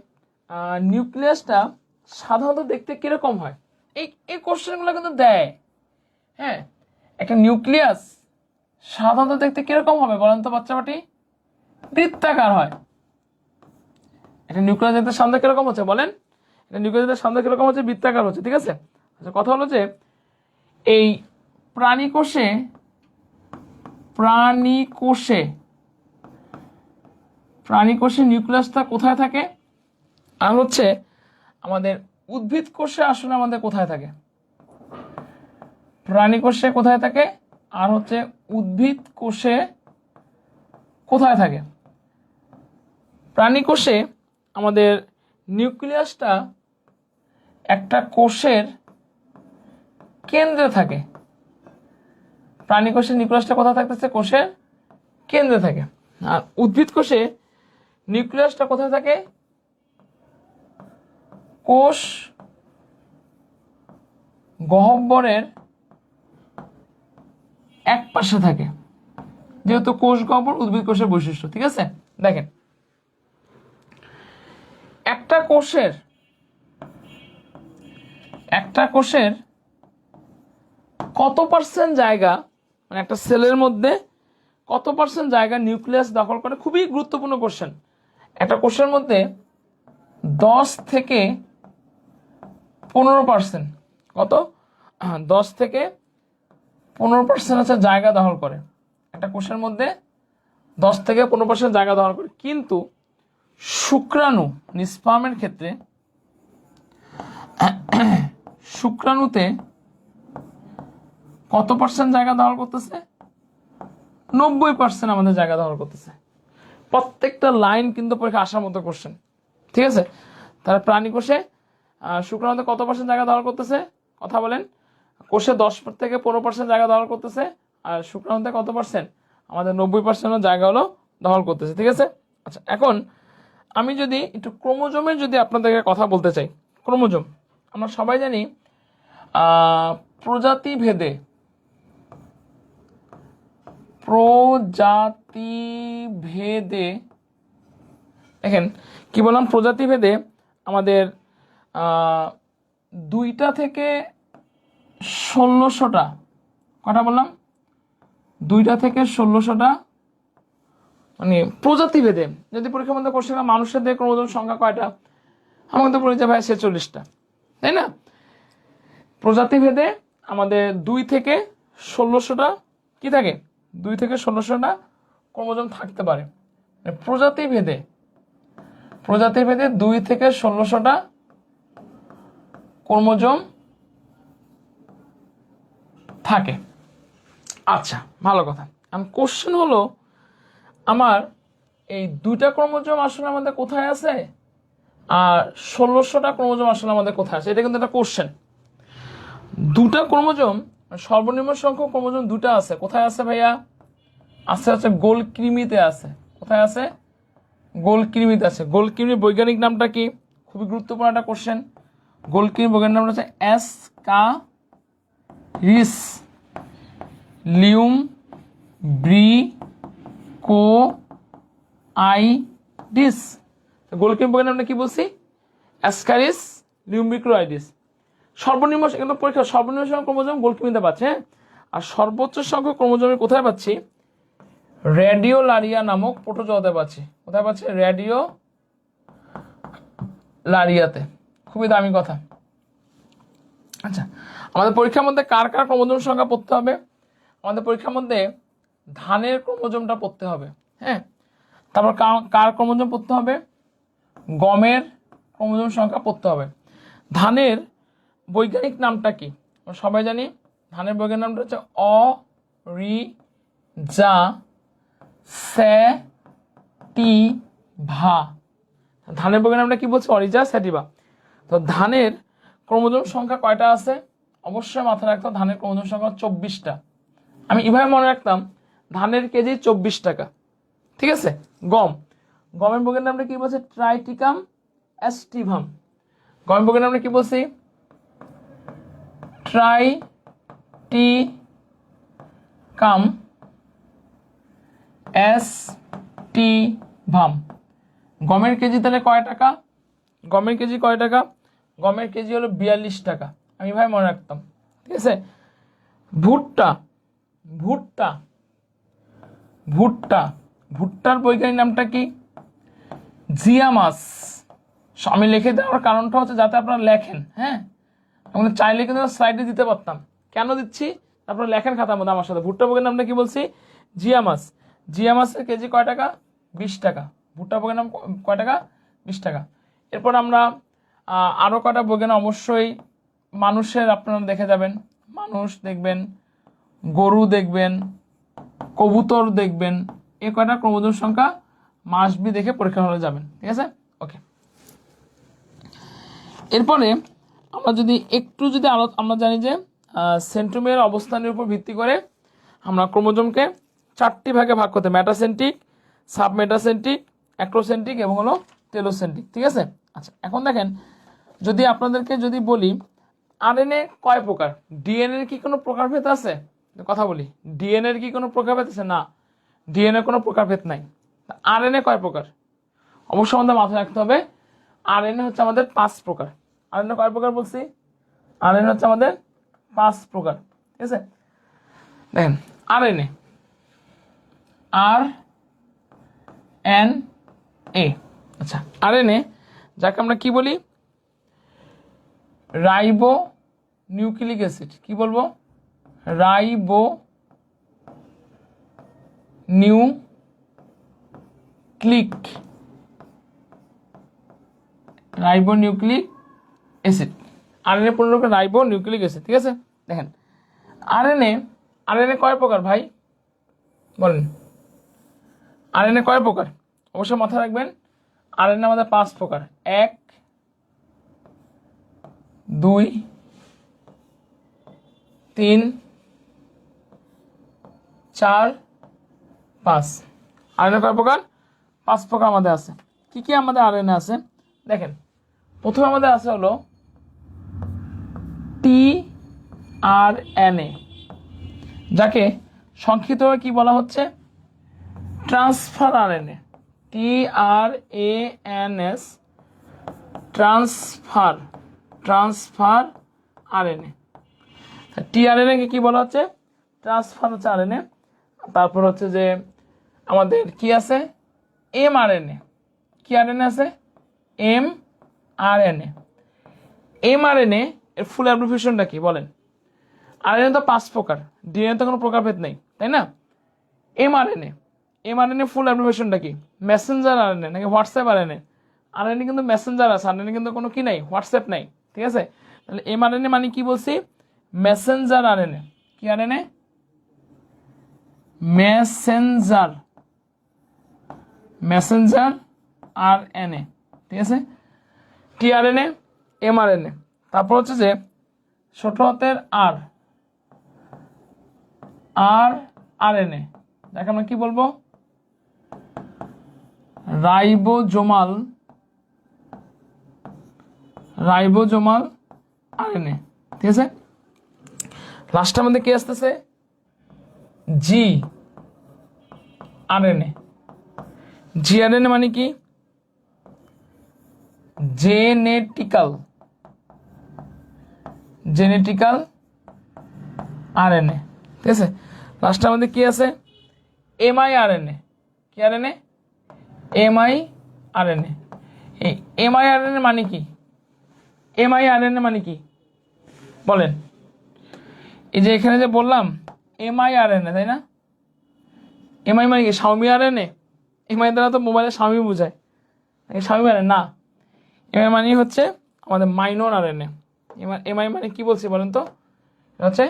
Speaker 1: নিউক্লিয়াসটা সাধারণত দেখতে কিরকম হয়, এই কোশ্চেনগুলো কিন্তু দেয়। হ্যাঁ, একটা নিউক্লিয়াস সাধারণত দেখতে কিরকম হবে বলেন তো বাচ্চাটি? বৃত্তাকার হয়। এটা নিউক্লিয়াস দেখতে সামনে কিরকম হচ্ছে বলেন? এটা নিউক্লিয়াস দেখতে সামনে কিরকম হচ্ছে? বৃত্তাকার হচ্ছে, ঠিক আছে। আচ্ছা, কথা হলো যে এই প্রাণী কোষে নিউক্লিয়াসটা কোথায় থাকে? আর হচ্ছে আমাদের উদ্ভিদ কোষে আসলে আমাদের কোথায় থাকে? প্রাণী কোষে কোথায় থাকে আর হচ্ছে উদ্ভিদ কোষে কোথায় থাকে? প্রাণী কোষে আমাদের নিউক্লিয়াসটা একটা কোষের কেন্দ্রে থাকে। প্রাণী কোষের নিউক্লিয়াসটা কোথায় থাকতেছে? কোষের কেন্দ্রে থাকে। আর উদ্ভিদ কোষে নিউক্লিয়াসটা কোথায় থাকে? কোষ গহ্বরের এক পাশে থাকে, যেহেতু কোষ গহ্বর উদ্ভিদ কোষের বৈশিষ্ট্য, ঠিক আছে। দেখেন, একটা কোষের কত পার্সেন্ট জায়গা, মানে একটা সেলের মধ্যে কত পার্সেন্ট জায়গা নিউক্লিয়াস দখল করে? খুবই গুরুত্বপূর্ণ কোশ্চেন। একটা কোষের মধ্যে 10 থেকে 15%, কত? 10 থেকে 15% হচ্ছে জায়গা দখল করে। একটা কোষের মধ্যে 10 থেকে 15% জায়গা দখল করে, কিন্তু শুক্রাণু স্পার্মের ক্ষেত্রে শুক্রাণুতে কত পার্সেন্ট জায়গা দখল করতেছে? 90% আমাদের জায়গা দখল করতেছে। প্রত্যেকটা লাইন কিন্তু পরীক্ষা আসার মতো কোশ্চেন, ঠিক আছে। তাহলে প্রাণী কোষে শুক্রাণুতে কত পার্সেন্ট জায়গা দখল করতেছে? কথা বলেন। কোষে 10 থেকে 15% জায়গা দখল করতেছে, আর শুক্রাণুতে কত পার্সেন্ট? আমাদের 90% জায়গা হলো দখল করতেছে, ঠিক আছে। আচ্ছা, এখন আমি যদি একটু ক্রোমোজোমের যদি আপনাদেরকে কথা বলতে চাই। ক্রোমোজোম আমরা সবাই জানি প্রজাতি ভেদে দেখেন কি বললাম, প্রজাতি ভেদে আমাদের 2টা থেকে 1600টা, কটা বললাম? 2টা থেকে 1600টা, মানে প্রজাতি ভেদে। যদি পরীক্ষার মধ্যে কোশ্চেন মানুষের দিয়ে ক্রোমোজোম সংখ্যা কয়টা, আমাকে তো বলেছে ভাই 46টা, তাই না? প্রজাতি ভেদে আমাদের 2 থেকে 1600টা কি থাকে? 2 থেকে 1600টা ক্রোমোজোম থাকতে পারে। প্রজাতি ভেদে 2 থেকে 1600টা ক্রোমোজোম থাকে। আচ্ছা, ভালো কথা। এখন কোশ্চেন হলো, আমার এই 2টা ক্রোমোজোম আসলে আমাদের কোথায় আছে আর 1600টা ক্রোমোজোম আসলে আমাদের কোথায় আছে? এটা কিন্তু একটা কোশ্চেন। 2টা ক্রোমোজোম, সর্বনিম্ন সংখ্যক ক্রোমোজোম 2টা আছে। কোথায় আছে ভাইয়া? আছে হচ্ছে গোলকৃমিতে আছে। কোথায় আছে? গোলকৃমিতে আছে। গোলকৃমির বৈজ্ঞানিক নামটা কি? খুবই গুরুত্বপূর্ণ একটা কোশ্চেন। গোলকৃমির বৈজ্ঞানিক নামটা হচ্ছে অ্যাসকারিস লিউম্ব্রিকোআইডিস। গোলকৃমির বৈজ্ঞানিক নামটা কি বলছি? অ্যাসকারিস লিউম্ব্রিকোআইডিস। সর্বনিম্ন, কিন্তু পরীক্ষা সর্বনিম্ন সংখ্যক ক্রোমোজোম গোলকৃমিতে পাচ্ছে, আর সর্বোচ্চ সংখ্যক ক্রোমোজোমে কোথায় পাচ্ছি? রেডিওলারিয়া নামক প্রোটোজোয়াতে পাচ্ছি। কোথায় পাচ্ছি? রেডিওলারিয়াতে। খুবই দামি কথা। আচ্ছা, আমাদের পরীক্ষার মধ্যে কার কার ক্রোমোজোম সংখ্যা পড়তে হবে? আমাদের পরীক্ষার মধ্যে ধানের ক্রোমোজোমটা পড়তে হবে, হ্যাঁ। তারপর কার ক্রোমোজোম পড়তে হবে? গমের ক্রোমোজোম সংখ্যা পড়তে হবে। ধানের বৈজ্ঞানিক নামটা কি? আমরা সবাই জানি ধানের বৈজ্ঞানিক নামটা হচ্ছে অরিজা স্যাটিভা। ধানের বৈজ্ঞানিক নামটা কি বলছে? অরিজা স্যাটিভা। তো ধানের ক্রোমোজোম সংখ্যা কয়টা আছে? অবশ্যই মাথায় রাখতাম ধানের ক্রোমোজোম সংখ্যা 24টা। আমি এভাবে মনে রাখতাম, ধানের কেজি 24 টাকা, ঠিক আছে। গমের বৈজ্ঞানিক নামটা কি বলছে? ট্রাইটিকাম অ্যাস্টিভাম। গমের বৈজ্ঞানিক নামটা কি বলছি? ট্রাইটিকাম অ্যাস্টিভাম। গমের কেজি তাহলে কয় টাকা? গমের কেজি কয় টাকা? গমের কেজি হলো 42 টাকা। আমি ভাই মনে রাখতাম, ঠিক আছে। ভুট্টা ভুট্টা, ভুট্টার বৈজ্ঞানিক নামটা কি? জিয়ামাস। আমি লিখে দেওয়ার কারণটা হচ্ছে যাতে আপনারা লেখেন, হ্যাঁ, আমরা চাইলে কিন্তু স্লাইডে দিতে পারতাম, কেন দিচ্ছি আপনারা লেখেন খাতার মধ্যে আমার সাথে। ভুট্টা বৈজ্ঞানিক নামটা কি বলছি? জিয়ামাস। জিয়ামাসের কেজি কয় টাকা? 20 টাকা। ভুট্টা বৈজ্ঞানিক নাম কয় টাকা? 20 টাকা। এরপর আমরা আরও কয়টা বৈজ্ঞানিক অবশ্যই মানুষের আপনারা দেখে যাবেন, মানুষ দেখবেন, গরু দেখবেন, কবুতর দেখবেন, এ কয়টা ক্রোমোজোম সংখ্যা মাসবি দেখে পরীক্ষা হলে যাবেন, ঠিক আছে? ওকে। এরপরে আমরা যদি একটু যদি আমরা জানি যে সেন্ট্রোমিয়ার অবস্থানের উপর ভিত্তি করে আমরা ক্রোমোজোমকে 4টি ভাগে ভাগ করতে, মেটাসেন্ট্রিক, সাবমেটাসেন্ট্রিক, অ্যাক্রোসেন্ট্রিক এবং হলো টেলোসেন্ট্রিক, ঠিক আছে? আচ্ছা, এখন দেখেন যদি আপনাদেরকে যদি বলি আরএনএ কয় প্রকার, ডিএনএ কি কোনো প্রকারভেদ আছে? কথা বলি, ডিএনএ কি কোনো প্রকারভেদ আছে? না, ডিএনএ কোনো প্রকারভেদ নাই। আরএনএ কয় প্রকার? অবশ্যই আমাদের মাথায় রাখতে হবে আরএনএ হচ্ছে আমাদের 5 প্রকার। আরএনএ কয় প্রকার বলছি? আরএনএ হচ্ছে আমাদের 5 প্রকার, ঠিক আছে? দেখেন আরএনএ, আর এন এ। আচ্ছা, আরএনএ যাকে আমরা কি বলি? Ribonucleic acid. কি বলবো? Ribonucleic, ribonucleic acid. RNA পূর্ণরূপে রাইবো নিউক্লিক অ্যাসিড, ঠিক আছে? দেখেন আরএনএ, আরএনএ কয় প্রকার ভাই বলেন? আরএনএ কয় প্রকার? অবশ্যই মাথায় রাখবেন আরএনএ আমাদের 5 প্রকার। 1, 2, 3, 4, 5। আরএনএ কয় প্রকার? 5 প্রকার আমাদের আছে। কি কি আমাদের আরএনএ আছে দেখেন। প্রথমে আমাদের আছে হলো টিআরএনএ, যাকে সংক্ষিপ্তভাবে কি বলা হচ্ছে? Transfer RNA. TRANS, transfer, transfer RNA. TRNA কে কি বলা হচ্ছে? ট্রান্সফার হচ্ছে আরএনএ। তারপর হচ্ছে যে আমাদের কি আছে? এমআরএনএ। কি আরএনএ আছে? এমআরএনএ। এমআরএনএ এর ফুল অ্যাব্রিভিয়েশনটা কি বলেন? আরএনএ তো 5 প্রকার, ডিএনএ তো কোনো প্রকারভেদ নেই, তাই না? এমআরএনএ, এমআরএনএ ফুল অ্যাব্রিভিয়েশনটা কি? মেসেঞ্জার আরএনএ নাকি হোয়াটসঅ্যাপ আরএনএ? আরএনএ কিন্তু মেসেঞ্জার আছে, আরএনএ কিন্তু কোনো কি নাই, হোয়াটসঅ্যাপ নাই, ঠিক আছে? তাহলে এমআরএনএ মানে কি বলছি? Messenger RNA. কি আরএনএ? মেসেঞ্জার, মেসেঞ্জার আরএনএ, ঠিক আছে? TRNA, mRNA. তারপর হচ্ছে যে ছোট হাতের আর, আর আরএনএ, যাকে আমরা কি বলবো? রাইবোজোমাল, রাইবোজোমাল আরএনএ, ঠিক আছে? লাস্টের মধ্যে কি আসতেছে? জি আরএনএ। জি আরএনএ মানে কি? জেনেটিক্যাল, জেনেটিক্যাল আরএনএ, ঠিক আছে? লাস্টের মধ্যে কি আছে? MI RNA. কি আরএনএ? MI RNA. এই এমআই আরএনএ মানে কি? এমআই আরএনএ মানে কি বলেন? এই যে এখানে যে বললাম এমআই আরএনএ, তাই না? এমআই মানে কি? Xiaomi RNA? এমআই দ্বারা তো মোবাইলে শাওমি বোঝায়, শাওমি আরএনএ না। এমআই মানে হচ্ছে আমাদের মাইনর আরএনএ। এমআই মানে কি বলছি বলেন তো? এটা হচ্ছে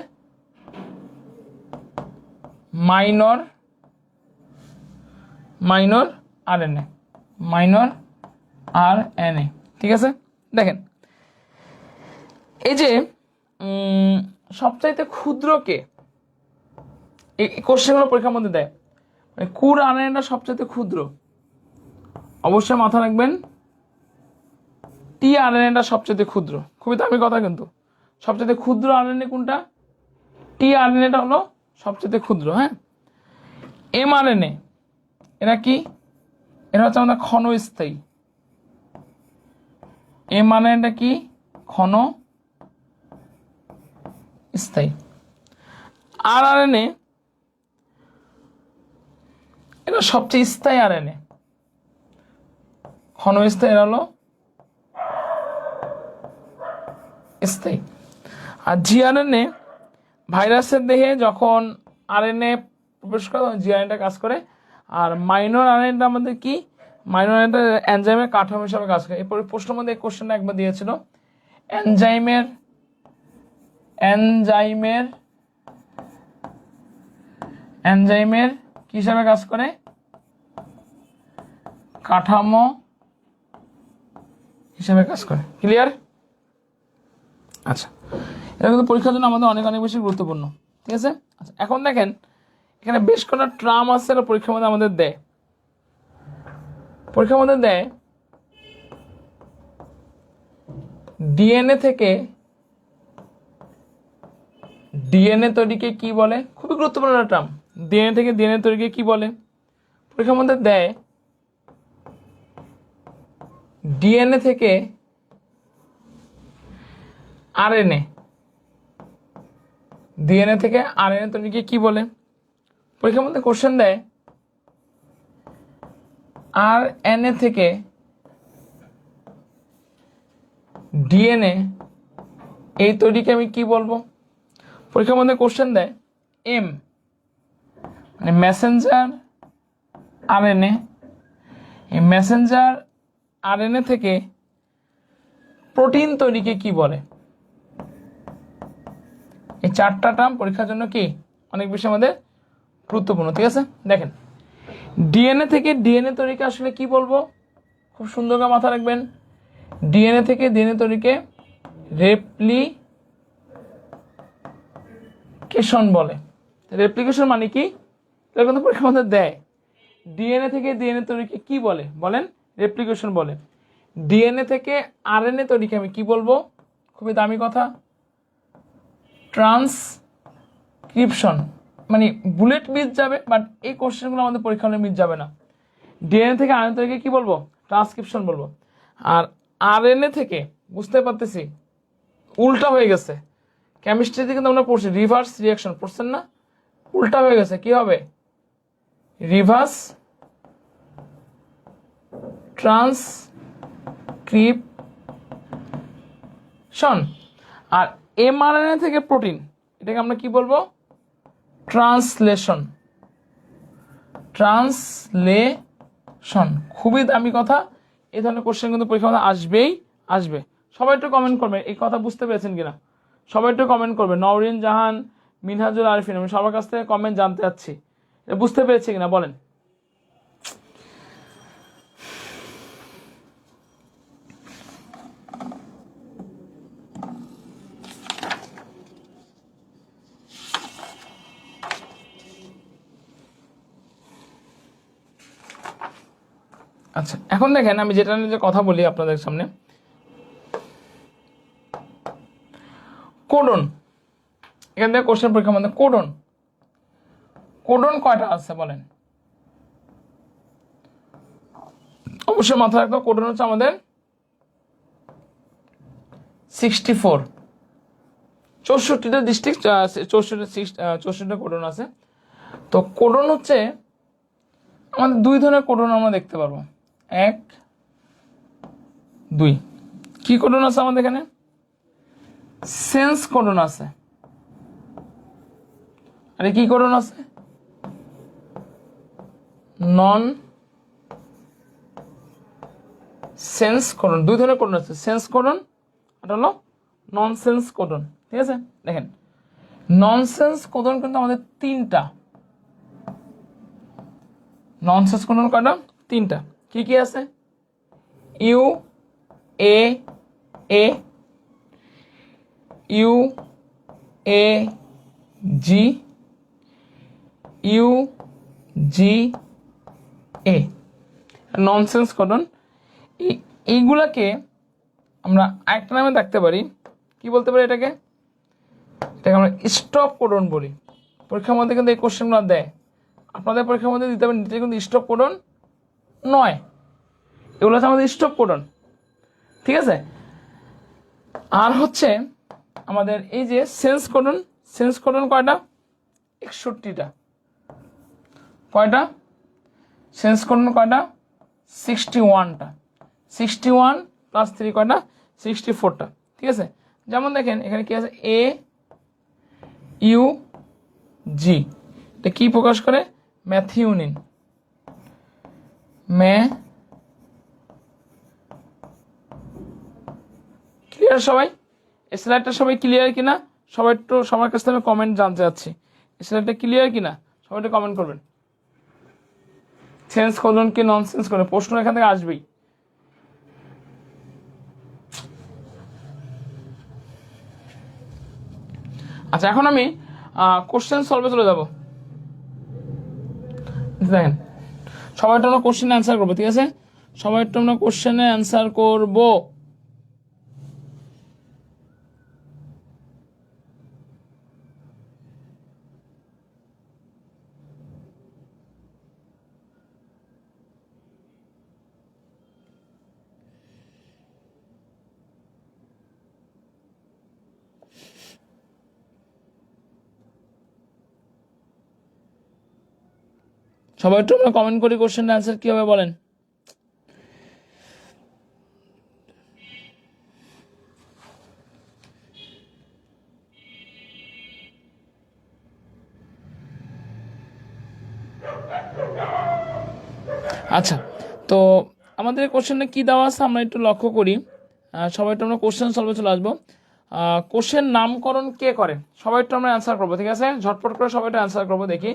Speaker 1: minor, minor RNA, minor RNA, ঠিক আছে? দেখেন এই যে সবচাইতে ক্ষুদ্র কে? এই কোশ্চেনগুলো পরীক্ষার মধ্যে দেয়, মানে কোন আরএনএটা সবচাইতে ক্ষুদ্র? অবশ্যই মাথা রাখবেন টিআরএনএটা সবচাইতে ক্ষুদ্র। খুবই দামি কথা কিন্তু। সবচাইতে ক্ষুদ্র আরএনএ কোনটা? টিআরএনএটা হলো সবচাইতে ক্ষুদ্র, হ্যাঁ? এমআরএনএ এরা কি? এরা হচ্ছে আমাদের ক্ষণস্থায়ী। এমআরএনএটা কি? ক্ষণস্থায়ী। আরআরএনএ এটা সবচেয়ে স্থায়ী আরএনএ, ক্ষণস্থায়ী এরা হলো স্থায়ী। আর জিআরএনএ ভাইরাসের দেহে যখন আরএনএ প্রবেশ করে তখন জিআরএনএটা কাজ করে। আর মাইনর আরএনএটা আমাদের কি, মাইনর আরএনএটা এনজাইমের কাঠামো হিসাবে কাজ করে। এরপরে প্রশ্নের মধ্যে এই কোশ্চেনটা একবার দিয়েছিল, এনজাইমের এনজাইমের এনজাইমের কি হিসাবে কাজ করে, কাঠামো হিসাবে কাজ করে। ক্লিয়ার? আচ্ছা, এটা কিন্তু পরীক্ষার জন্য আমাদের অনেক অনেক বেশি গুরুত্বপূর্ণ। ঠিক আছে, আচ্ছা এখন দেখেন এখানে বেশ কটা ট্রাম আছে পরীক্ষার মধ্যে আমাদের দেয়। পরীক্ষার মধ্যে দেয় ডিএনএ থেকে ডিএনএ তৈরিকে কি বলে, খুবই গুরুত্বপূর্ণ একটা ট্রাম। ডিএনএ থেকে ডিএনএ তৈরিকে কি বলে? পরীক্ষার মধ্যে দেয় ডিএনএ থেকে আরএনএ, ডিএনএ থেকে আরএনএ তৈরিকে কি বলে? পরীক্ষার মধ্যে কোশ্চেন দেয় আরএনএ থেকে ডিএনএ এই তৈরিকে আমি কি বলবো? পরীক্ষার মধ্যে কোশ্চেন দেয় এম মানে মেসেঞ্জার আরএনএ, এই মেসেঞ্জার আরএনএ থেকে প্রোটিন তৈরিকে কি বলে? এই চারটা টার্ম পরীক্ষার জন্য কি অনেক বেশি আমাদের গুরুত্বপূর্ণ। ঠিক আছে, দেখেন ডিএনএ থেকে ডিএনএ তৈরিকে আসলে কি বলবো, খুব সুন্দর করে মাথা রাখবেন। ডিএনএ থেকে ডিএনএ তৈরিকে রেপ্লিকেশন বলে। রেপ্লিকেশন মানে কি, এটা কিন্তু পরীক্ষার মধ্যে দেয়। ডিএনএ থেকে ডিএনএ তৈরিকে কি বলে? বলেন, রেপ্লিকেশন বলে। ডিএনএ থেকে আরএনএ তৈরিকে আমি কি বলবো? খুবই দামি কথা, ট্রান্সক্রিপশন। মানে বুলেট মিস যাবে, বাট এই কোশ্চেনগুলো আমাদের পরীক্ষা হলে মিস যাবে না। ডিএনএ থেকে আরএনএ তৈরিকে কি বলবো? ট্রান্সক্রিপশন বলবো। আর আরএনএ থেকে বুঝতে পারতেছি উল্টা হয়ে গেছে, কেমিস্ট্রিতে কিন্তু আমরা পড়ছি রিভার্স রিয়াকশন, পড়ছেন না? উল্টা হয়ে গেছে, কি হবে? Reverse transcription. আর এমআরএনএ থেকে প্রোটিন, এটাকে আমরা কি বলবো? ট্রান্সলেশন। ট্রান্সলেশন খুবই দামি কথা। এই ধরনের কোশ্চেন কিন্তু পরীক্ষা আসবেই আসবে। সবাই একটু কমেন্ট করবে এই কথা বুঝতে পেরেছেন কিনা, সবাই একটু কমেন্ট করবে। নওরিন জাহান, মিনহাজুল আরিফিন, আমি সবার কাছ থেকে কমেন্ট জানতে চাচ্ছি, এটা বুঝতে পেরেছি কিনা বলেন। আচ্ছা এখন দেখেন আমি যেটা নিয়ে কথা বলি আপনাদের সামনে, কোডন। এখান থেকে কোশ্চেন পরীক্ষার মধ্যে কোডন, কোডন কয়টা আছে বলেন? অবশ্যই মাথায় রাখতে, কোডন হচ্ছে আমাদের 64, 64টা ডিস্ট্রিক্ট, 64টা কোডন আছে। তো কোডন হচ্ছে আমাদের দুই ধরনের কোডন আমরা দেখতে পারবো, 1 2। কি কোডন আছে আমাদের এখানে? সেন্স কোডন আছে, আর কি কোডন আছে? নন সেন্স কোডন। দুই ধরনের কোডন আছে, সেন্স কোডন আর হলো নন সেন্স কোডন। ঠিক আছে, দেখেন নন সেন্স কোডন কিন্তু আমাদের 3টা। নন সেন্স কোডন কয়টা? 3টা। কি কি আছে? U A A, U A G, U G A, nonsense codon. এইগুলাকে আমরা আরেকটা নামে দেখতে পারি, কি বলতে পারি এটাকে? এটাকে আমরা স্টপ কোডন বলি। পরীক্ষার মধ্যে কিন্তু এই কোশ্চেনগুলো দেয়, আপনাদের পরীক্ষার মধ্যে দিতে পারেন, এটা কিন্তু স্টপ কোডন নয়, এগুলো হচ্ছে আমাদের স্টপ কোডন। ঠিক আছে, আর হচ্ছে আমাদের এই যে সেন্স কোডন, সেন্স কোডন কয়টা? 61টা। কয়টা? চেঞ্জ করুন কয়টা 61টা 61 প্লাস 3 কয়টা 64টা ঠিক আছে। যেমন দেখেন এখানে কি আছে এ ইউ জি, এটা কি প্রকাশ করে ম্যাথিউনিন ক্লিয়ার সবাই? এই স্লাইডটা সবাই ক্লিয়ার কিনা সবাই একটু সবার কাছ থেকে কমেন্ট জানতে চাচ্ছি, এই স্লাইডটা ক্লিয়ার কিনা সবাই একটু কমেন্ট করবেন। সেন্স করুন কি নন সেন্স করুন, প্রশ্ন এখান থেকে আসবেই। আচ্ছা এখন আমি কোশ্চেন সলভে চলে যাব। দেখেন সবাই একটু আমরা কোশ্চেনে অ্যান্সার করবো ঠিক আছে, সবাই একটু আমরা কোশ্চেনে অ্যান্সার করবো। সবাই একটু আমরা কমেন্ট করি কোশ্চেনের অ্যান্সার কি হবে বলেন। আচ্ছা তো আমাদের কোশ্চেনে কি দেওয়া আছে আমরা একটু লক্ষ্য করি। সবাই একটু আমরা কোশ্চেন সলভে চলে আসবো। কোশ্চেন নামকরণ কে করে সবাই একটু আমরা অ্যান্সার করবো ঠিক আছে, ঝটপট করে সবাই একটু অ্যান্সার করবো দেখি।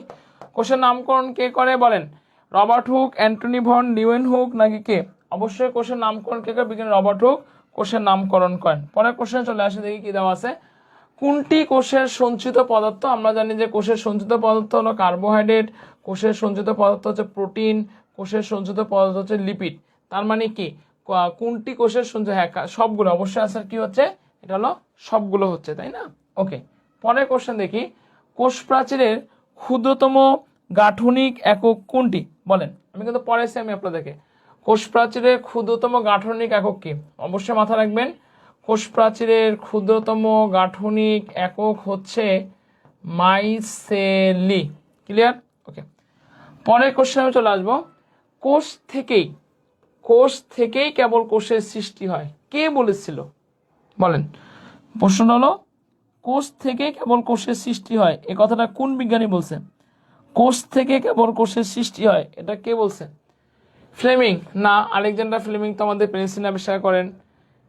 Speaker 1: কোশ্চেন নামকরণ কে করে বলেন, Robert Hooke, Antony van Leeuwenhoek নাকি কে? অবশ্যই কোশ্চেন নামকরণ কে করে? বিজ্ঞানী রবার্ট হুক কোষের নামকরণ করেন। পরের কোশ্চেন চলে আসে দেখি কি দেওয়া আছে। কোনটি কোষের সঞ্চিত পদার্থ? আমরা জানি যে কোষের সঞ্চিত পদার্থ হলো কার্বোহাইড্রেট, কোষের সঞ্চিত পদার্থ হচ্ছে প্রোটিন, কোষের সঞ্চিত পদার্থ হচ্ছে লিপিড। তার মানে কি কোনটি কোষের সঞ্চিত? হ্যাঁ সবগুলো, অবশ্যই আনসার কি হচ্ছে, এটা হলো সবগুলো হচ্ছে, তাই না? ওকে পরের কোশ্চেন দেখি। কোষ প্রাচীরের ক্ষুদ্রতম গাঠনিক একক কোনটি বলেন? আমি কিন্তু পড়াইছি আমি আপনাদেরকে। কোষ প্রাচীরের ক্ষুদ্রতম গাঠনিক একক কি? অবশ্যই মাথা রাখবেন, কোষ প্রাচীরের ক্ষুদ্রতম গাঠনিক একক হচ্ছে মাইসেলি। ক্লিয়ার? ওকে পরের কোশ্চেনে চলে আসবো। কোষ থেকেই কেবল কোষের সৃষ্টি হয়, কে বলেছিল বলেন? প্রশ্ন হলো কোষ থেকে কেবল কোষের সৃষ্টি হয়, এ কথাটা কোন বিজ্ঞানী বলছে? কোষ থেকে কেবল কোষের সৃষ্টি হয়, এটা কে বলছে? ফ্লেমিং না, আলেকজান্ডার ফ্লেমিং তো আমাদের পেনিসিলিন আবিষ্কার করেন,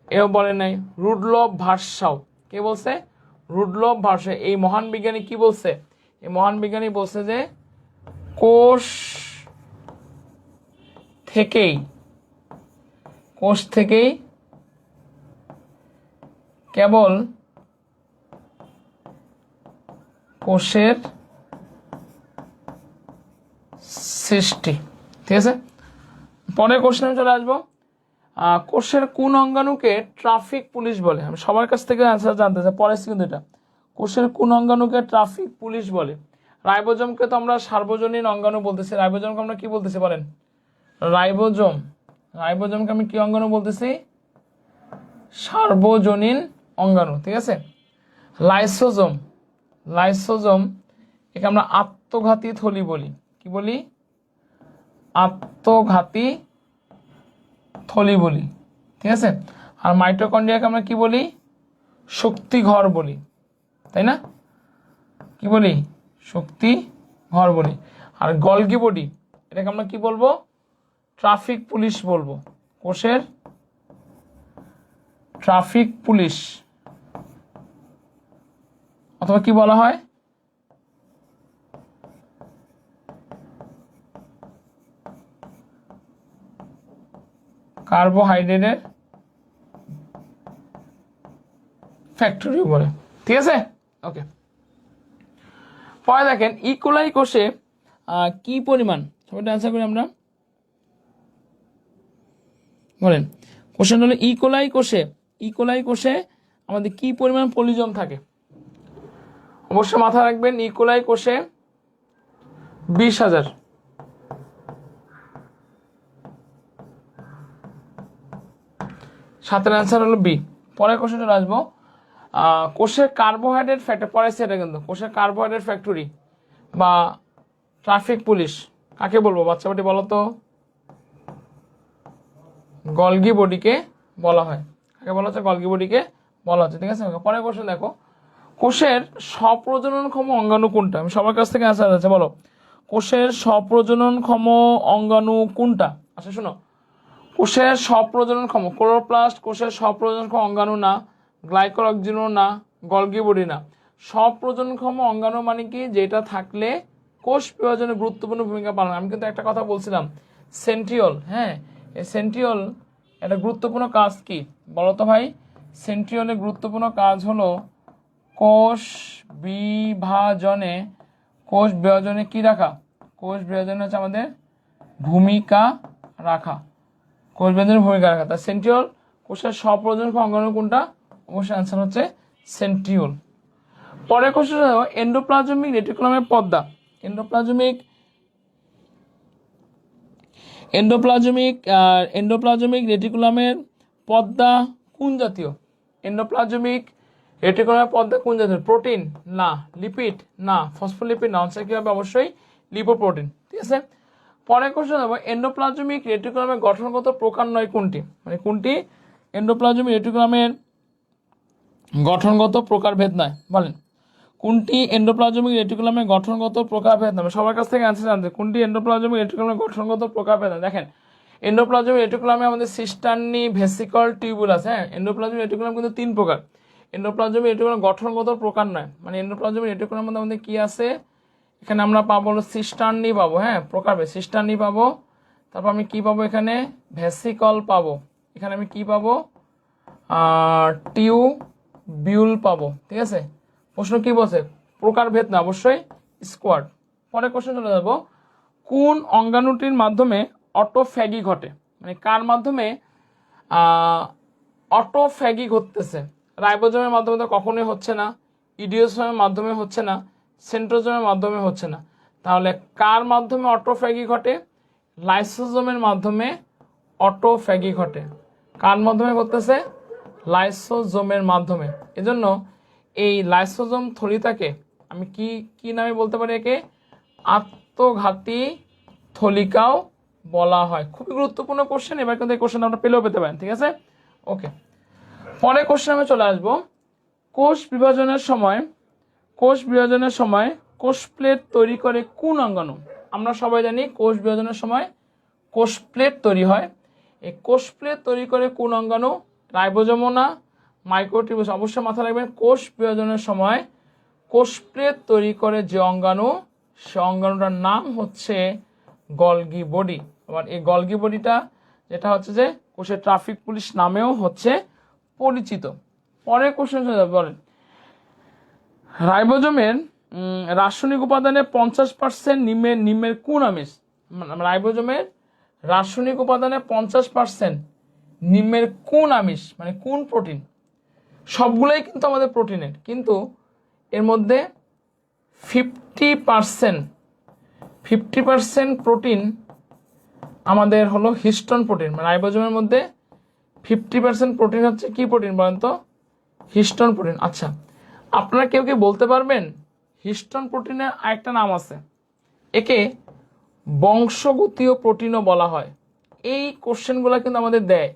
Speaker 1: এও বলেন নাই। রুডলফ ভার্সাও, কে বলছে? রুডলফ ভার্সাও। এই মহান বিজ্ঞানী কি বলছে? এই মহান বিজ্ঞানী বলছে যে কোষ থেকেই কেবল কোষের সৃষ্টি। ঠিক আছে পরের কোশ্চেনে চলে আসবো। কোষের কোন অঙ্গাণুকে ট্রাফিক পুলিশ বলে? আমি সবার কাছ থেকে অ্যান্সার জানতে চাই, পরের কিন্তু এটা। কোষের কোন অঙ্গাণুকে ট্রাফিক পুলিশ বলে? রাইবোজোমকে তো আমরা সার্বজনীন অঙ্গাণু বলতেছি, রাইবোজোমকে আমরা কি বলতেছি বলেন? রাইবোজোমকে আমি কি অঙ্গাণু বলতেছি? সার্বজনীন অঙ্গাণু। ঠিক আছে লাইসোজোম একে আমরা আত্মঘাতী থলি বলি। কি বলি? আত্মঘাতী থলি বলি। ঠিক আছে আর মাইটোকন্ড্রিয়াকে আমরা কি বলি? শক্তি ঘর বলি, তাই না? কি বলি? শক্তি ঘর বলি। আর গলগি বডি এটাকে আমরা কি বলবো? ট্রাফিক পুলিশ বলবো। কোষের ট্রাফিক পুলিশ অথবা কি বলা হয়? কার্বোহাইড্রেটের ফ্যাক্টরি বলে। ঠিক আছে ওকে পরে দেখেন ইকোলাই কোষে কি পরিমাণ, সবাই অ্যান্সার করি আমরা বলেন। কোশ্চেন হলো ইকোলাই কোষে আমাদের কি পরিমাণ পলিজম থাকে? অবশ্যই মাথা রাখবেন ইকোলাই কোষে 20,000। সাতের অ্যান্সার হলো বি। পরের কোশ্চেন চলে আসবো। কোষের কার্বোহাইড্রেট ফ্যাক্টরি, পরে সেটা কিন্তু কোষের কার্বোহাইড্রেট ফ্যাক্টরি বা ট্রাফিক পুলিশ, কাকে বলবো বাচ্চাটি বলো তো? গলগি বডিকে বলা হয়। কাকে বলা হচ্ছে? গলগি বডিকে বলা হচ্ছে। ঠিক আছে, পরের কোশ্চেন দেখো, কোষের স্বপ্রজননক্ষম অঙ্গাণু কোনটা? আমি সবার কাছ থেকে অ্যান্সার আছে, বলো কোষের স্বপ্রজননক্ষম অঙ্গাণু কোনটা? আচ্ছা শোনো, কোষের স্বপ্রজননক্ষম ক্লোরোপ্লাস্ট কোষের স্বপ্রজননক্ষম অঙ্গাণু না, গ্লাইকোলজিনো না, গলগি বডি না। স্বপ্রজননক্ষম অঙ্গাণু মানে কি? যেটা থাকলে কোষ বিভাজনে গুরুত্বপূর্ণ ভূমিকা পালন। আমি কিন্তু একটা কথা বলছিলাম, সেন্ট্রিওল। হ্যাঁ, এই সেন্ট্রিওল একটা গুরুত্বপূর্ণ কাজ কি বলো তো ভাই? সেন্ট্রিওলের গুরুত্বপূর্ণ কাজ হলো কোষ বিভাজনে কি রাখা? কোষ বিভাজনে হচ্ছে আমাদের ভূমিকা রাখা, কোষ বিভাজনের ভূমিকা রাখা। তা সেন্ট্রিওল কোষের স্বপ্রজননক্ষম অঙ্গাণু কোনটা? অবশ্যই অ্যান্সার হচ্ছে সেন্ট্রিওল। পরের কোশ্চেন হলো এন্ডোপ্লাজমিক রেটিকুলামের পর্দা। এন্ডোপ্লাজমিক রেটিকুলামের পর্দা কোন জাতীয়? এন্ডোপ্লাজমিক রেটিকুলামের পর্দা কোন জাতীয়? প্রোটিন না, লিপিড না, ফসফোলিপিড না। আনসার কি হবে? অবশ্যই লিপোপ্রোটিন। ঠিক আছে, পরের কোশ্চেন হবে এন্ডোপ্লাজমিক রেটিকুলামের গঠনগত প্রকার নয় কোনটি? মানে কোনটি এন্ডোপ্লাজমিক রেটিকুলামের গঠনগত প্রকারভেদ নয়? বলেন কোনটি এন্ডোপ্লাজমিক রেটিকুলামের গঠনগত প্রকারভেদ নয়? সবার কাছ থেকে অ্যান্সার জানতে, কোনটি এন্ডোপ্লাজমিক রেটিকুলামের গঠনগত প্রকারভেদ নয়? দেখেন, এন্ডোপ্লাজমিক রেটিকুলামে আমাদের সিস্টার্নি, ভেসিকল, টিউবুলাস। হ্যাঁ, এন্ডোপ্লাজমিক রেটিকুলাম কিন্তু 3 প্রকার। এন্ডোপ্লাজমিক রেটিকুলাম গঠনগত প্রকার নয়, মানে এন্ডোপ্লাজমিক রেটিকুলামের মধ্যে আমাদের কি আছে? এখানে আমরা পাবো সিস্টার্নি পাবো, হ্যাঁ প্রকারভেদ, সিস্টার্নি পাবো। তারপর আমি কি পাবো? এখানে ভেসিকল পাবো। এখানে আমি কি পাবো? টিউবিউল পাবো। ঠিক আছে, প্রশ্ন কি বলছে? প্রকারভেদ না, অবশ্যই স্কোয়াড। পরে কোশ্চেন চলে যাব, কোন অঙ্গাণুটির মাধ্যমে অটোফ্যাগি ঘটে? মানে কার মাধ্যমে অটোফ্যাগি ঘটতেছে? রাইবোজোমের মাধ্যমে তো কখনোই হচ্ছে না, ইডিওসোমের মাধ্যমে হচ্ছে না, সেন্ট্রোজোমের মাধ্যমে হচ্ছে না। তাহলে কার মাধ্যমে অটোফ্যাগি ঘটে? লাইসোজোমের মাধ্যমে অটোফ্যাগি ঘটে। কার মাধ্যমে ঘটতেছে? লাইসোজোমের মাধ্যমে। এজন্য এই লাইসোজোম থলিতাকে আমি কি কি নামে বলতে পারি? একে আত্মঘাতী থলিকাও বলা হয়। খুবই গুরুত্বপূর্ণ কোশ্চেন, এবার কিন্তু এই কোশ্চেন আমরা পেলেও পেতে পারেন। ঠিক আছে, ওকে। পরের কোশ্চেন আমি চলে আসবো, কোষ বিভাজনের সময় কোষ প্লেট তৈরি করে কোন অঙ্গাণু? আমরা সবাই জানি কোষ বিভাজনের সময় কোষ প্লেট তৈরি হয়। এই কোষ প্লেট তৈরি করে কোন অঙ্গাণু? রাইবোজোমও না, মাইক্রোটিউবুস। অবশ্যই মাথায় রাখবেন, কোষ বিভাজনের সময় কোষ প্লেট তৈরি করে যে অঙ্গাণু, সে অঙ্গাণুটার নাম হচ্ছে গলগি বডি। আবার এই গলগি বডিটা যেটা হচ্ছে যে কোষের ট্রাফিক পুলিশ নামেও হচ্ছে পরিচিত। পরের কোশ্চেন বলেন, রাইবোজোমের রাসায়নিক উপাদানে 50% নিমের কোন আমিষ? রাইবোজোমের রাসায়নিক উপাদানে 50% নিমের কোন আমিষ? মানে কোন প্রোটিন? সবগুলোই কিন্তু আমাদের প্রোটিনের, কিন্তু এর মধ্যে 50% প্রোটিন আমাদের হলো হিস্টোন প্রোটিন। মানে রাইবোজোমের মধ্যে 50% প্রোটিন হচ্ছে কি প্রোটিন বলেন তো? Histone protein. আচ্ছা, আপনারা কেউ কেউ বলতে পারবেন হিস্টোন প্রোটিনের আরেকটা নাম আছে, একে বংশগতীয় প্রোটিনও বলা হয়। এই কোশ্চেনগুলো কিন্তু আমাদের দেয়।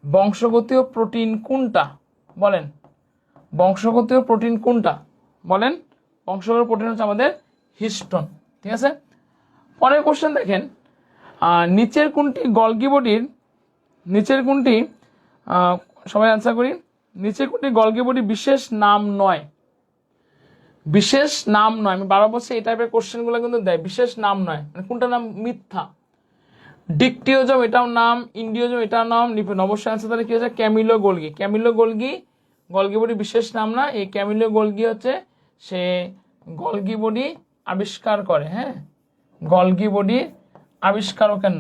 Speaker 1: বংশগতীয় প্রোটিন কোনটা বলেন? বংশগতীয় প্রোটিন কোনটা বলেন? বংশগতীয় প্রোটিন হচ্ছে আমাদের হিস্টোন। ঠিক আছে, পরের কোশ্চেন দেখেন, নিচের কোনটি গলগি বডির সবাই অ্যান্সার করি, নিচের কোনটি গলগি বডির বিশেষ নাম নয়? বিশেষ নাম নয়, আমি বারবার বলছি এই টাইপের কোশ্চেনগুলো কিন্তু দেয়, বিশেষ নাম নয়। মানে কোনটা নাম? মিথ্যা। ডিকটিওজোম এটাও নাম, ইন্ডিওজোম এটাও নাম, লিপিড। অবশ্যই অ্যান্সার তাহলে কি হচ্ছে? Camilo Golgi. গলগি বডি বিশেষ নাম না। এই ক্যামিলো গোলগি হচ্ছে সে গলগি বডি আবিষ্কার করে। হ্যাঁ, গলগি বডি আবিষ্কারকের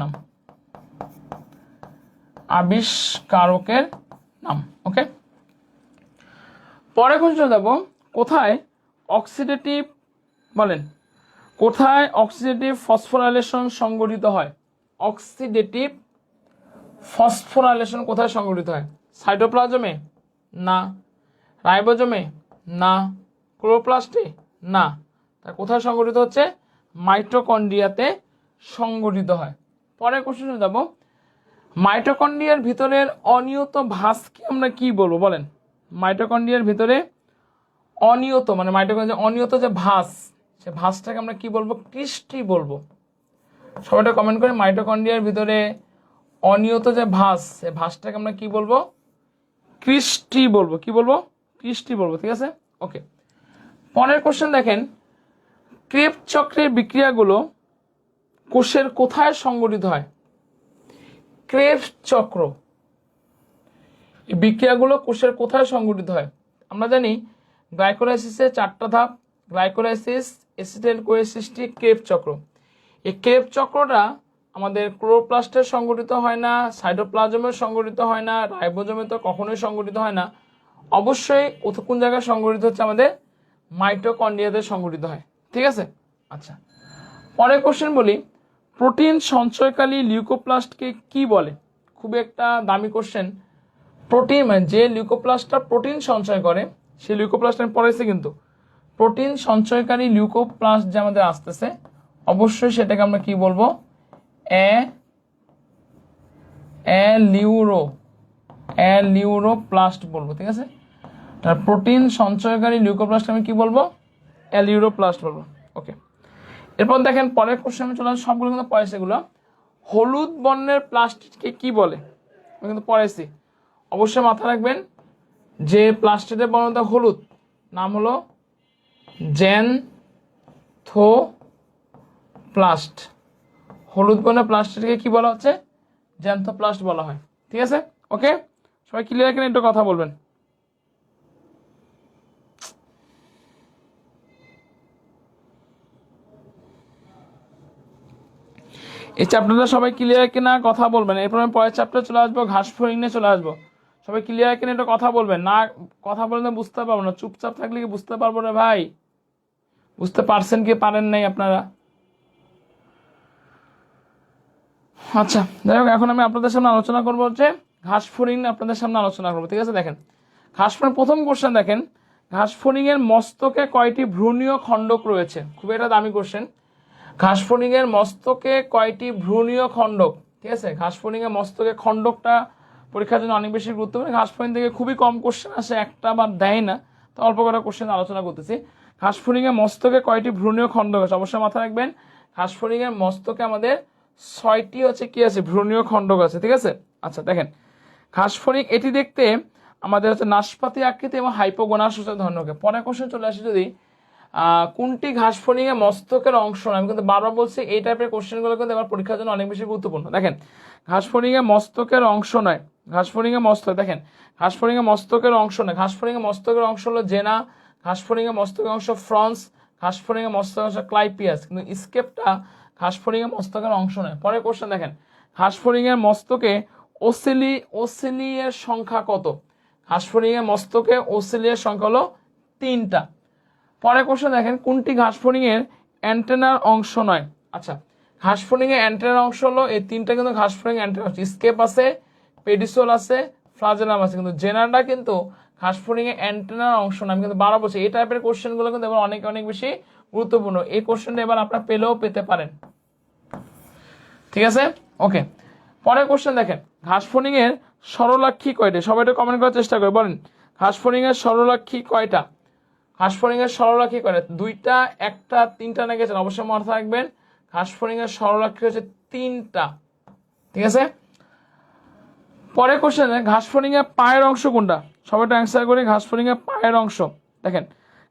Speaker 1: নাম, ওকে। পরে কোশ্চেন যাব, কোথায় অক্সিডেটিভ ফসফোরাইলেশন সংঘটিত হয়? অক্সিডেটিভ ফসফোরাইলেশন কোথায় সংঘটিত হয়? সাইটোপ্লাজমে না, রাইবোজোমে না, ক্লোরোপ্লাস্টে না। তা কোথায় সংঘটিত হচ্ছে? মাইটোকন্ড্রিয়াতে সংগঠিত হয়। পরের কোশ্চেনে যাব, মাইটোকন্ড্রিয়ার ভিতরের অনিয়ত ভাঁজকে আমরা কি বলবো বলেন? মাইটোকন্ড্রিয়ার ভিতরে অনিয়ত মানে মাইটোকন্ড্রিয়ার অনিয়ত যে ভাঁজ, সে ভাঁজটাকে আমরা কি বলবো? ক্রিস্টি বলবো। সবাইটা কমেন্ট করে, মাইটোকন্ড্রিয়ার ভিতরে অনিয়ত যে ভাঁজ, সে ভাঁজটাকে আমরা কি বলবো? ক্রিস্টি বলবো। কি বলবো? ক্রিস্টি বলবো। ঠিক আছে, ওকে। পরের কোশ্চেন দেখেন, ক্রেবস চক্রের বিক্রিয়াগুলো কোষের কোথায় সংগঠিত হয়? ক্রেবস চক্র এই বিক্রিয়াগুলো কোষের কোথায় সংগঠিত হয়? আমরা জানি গ্লাইকোলাইসিসের 4টা ধাপ, গ্লাইকোলাইসিস, এসিটাইল কোএসিসটি, ক্রেবস চক্র। এই ক্রেবস চক্রটা আমাদের ক্লোরোপ্লাস্টে সংগঠিত হয় না, সাইটোপ্লাজমে সংগঠিত হয় না, রাইবোজোমে তো কখনোই সংগঠিত হয় না। অবশ্যই কোন জায়গায় সংগঠিত হচ্ছে? আমাদের মাইটোকন্ড্রিয়াতে সংগঠিত হয়। ঠিক আছে, আচ্ছা। পরের কোশ্চেন বলি, প্রোটিন সঞ্চয়কারী লিউকোপ্লাস্টকে কি বলে? খুবই একটা দামি কোশ্চেন। প্রোটিন মানে যে লিউকোপ্লাস্টটা প্রোটিন সঞ্চয় করে, সেই লিউকোপ্লাস্ট আমি পড়াইছি, কিন্তু প্রোটিন সঞ্চয়কারী লিউকোপ্লাস্ট যে আমাদের আসতেছে, অবশ্যই সেটাকে আমরা কি বলবো? লিউরোপ্লাস্ট বলবো। ঠিক আছে, তার প্রোটিন সঞ্চয়কারী লিউকোপ্লাস্ট আমি কি বলবো? লিউরোপ্লাস্ট বলবো। ওকে, এরপর দেখেন পরের কোশ্চেন আমি চলে আসি, সবগুলো কিন্তু পড়াইছি। এগুলো হলুদ বর্ণের প্লাস্টিককে কি বলে? আমি কিন্তু পড়াইছি। অবশ্যই মাথায় রাখবেন যে প্লাস্টিকের বর্ণটা হলুদ, নাম হলো জ্যান্থোপ্লাস্ট। হলুদ বর্ণের প্লাস্টিককে কি বলা হচ্ছে? জ্যান্থোপ্লাস্ট বলা হয়। ঠিক আছে, ওকে। সবাই ক্লিয়ার কিনা একটু কথা বলবেন। এই চ্যাপ্টারটা সবাই ক্লিয়ার কিনা কথা বলবেন। এরপর আমি পরের চ্যাপ্টারে চলে আসবো, ঘাস ফড়িং নিয়ে চলে আসবো। সবাই ক্লিয়ার কিনা একটু কথা বলবেন। না কথা বললে বুঝতে পারবো না, চুপচাপ থাকলে কি বুঝতে পারবো না ভাই? বুঝতে পারছেন কি পারেন নাই আপনারা? আচ্ছা, যাই হোক, এখন আমি আপনাদের সামনে আলোচনা করবো হচ্ছে ঘাস ফড়িং, আপনাদের সামনে আলোচনা করবো। ঠিক আছে, দেখেন ঘাস ফড়িং প্রথম কোশ্চেন দেখেন, ঘাস ফড়িং এর মস্তকে কয়টি ভ্রূণীয় খণ্ডক রয়েছে? খুবই একটা দামি কোশ্চেন। ঘাস ফড়িং এর মস্তকে কয়টি ভ্রূণীয় খণ্ডক? ঠিক আছে, ঘাস ফড়িং এর মস্তকে খণ্ডকটা পরীক্ষার জন্য অনেক বেশি গুরুত্বপূর্ণ। ঘাস ফড়িং থেকে খুবই কম কোশ্চেন আসে, একটা বা দেয় না, তো অল্প কটা কোশ্চেন আলোচনা করতেছি। ঘাস ফড়িং এর মস্তকে কয়টি ভ্রূণীয় খণ্ডক আছে? অবশ্যই মাথায় রাখবেন, ঘাস ফড়িং এর মস্তকে আমাদের 6টি হচ্ছে কি আছে? ভ্রূণীয় খণ্ডক আছে। ঠিক আছে, আচ্ছা দেখেন ঘাস ফড়িং এটি দেখতে আমাদের হচ্ছে নাশপাতি আকৃতি এবং হাইপোগোনাস ধরনকে। পরের কোশ্চেন চলে আসি, যদি কোনটি ঘাস ফড়িং এর মস্তকের অংশ নয়? আমি কিন্তু বারবার বলছি এই টাইপের কোশ্চেনগুলো কিন্তু আমার পরীক্ষার জন্য অনেক বেশি গুরুত্বপূর্ণ। দেখেন ঘাস ফড়িং এর মস্তকের অংশ নয়, ঘাস ফড়িং এর মস্তক, দেখেন ঘাস ফড়িং এর মস্তকের অংশ নয়। ঘাস ফড়িং এর মস্তকের অংশ হলো জেনা, ঘাস ফড়িং এর মস্তকের অংশ ফ্রন্স, ঘাস ফড়িং এর মস্তকের অংশ ক্লাইপিয়াস, কিন্তু স্কেপটা ঘাস ফড়িং এর মস্তকের অংশ নয়। পরের কোশ্চেন দেখেন, ঘাস ফড়িং এর মস্তকে ওসিলি এর সংখ্যা কত? ঘাস ফড়িং এর মস্তকে ওসিলি এর সংখ্যা হলো 3টা। পরের কোশ্চেন দেখেন, কোনটি ঘাস ফড়িং এর অ্যান্টেনার অংশ নয়? আচ্ছা, ঘাস ফড়িং এর অ্যান্টেনার অংশ হলো এই 3টা, কিন্তু ঘাস ফড়িং অ্যান্টেনা স্কেপ আছে, পেডিসোল আছে, ফ্লাজেলাম আছে, কিন্তু জেনারটা কিন্তু ঘাস ফড়িং এর অ্যান্টেনার অংশ না। আমি কিন্তু 12 বলছি, এই টাইপের কোশ্চেনগুলো কিন্তু এবার অনেক অনেক বেশি গুরুত্বপূর্ণ। এই কোশ্চেনটা এবার আপনারা পেলেও পেতে পারেন। ঠিক আছে, ওকে। পরের কোশ্চেন দেখেন, ঘাস ফড়িং এর সরলাক্ষী কয়টা? সবাই একটু কমেন্ট করার চেষ্টা করে বলেন, ঘাস ফড়িং এর সরলাক্ষী কয়টা? ঘাস ফড়িং এর সরলাক্ষী কয়টা? 2টা, 1টা, 3টা না গেছেন? অবশ্যই মাথায় রাখবেন ঘাস ফড়িং এর সরলাক্ষী হচ্ছে 3টা। ঠিক আছে, পরের কোশ্চেনে ঘাস ফড়িং এর পায়ের অংশ কোনটা? সবাই একটু অ্যান্সার করি। ঘাস ফড়িং এর পায়ের অংশ, দেখেন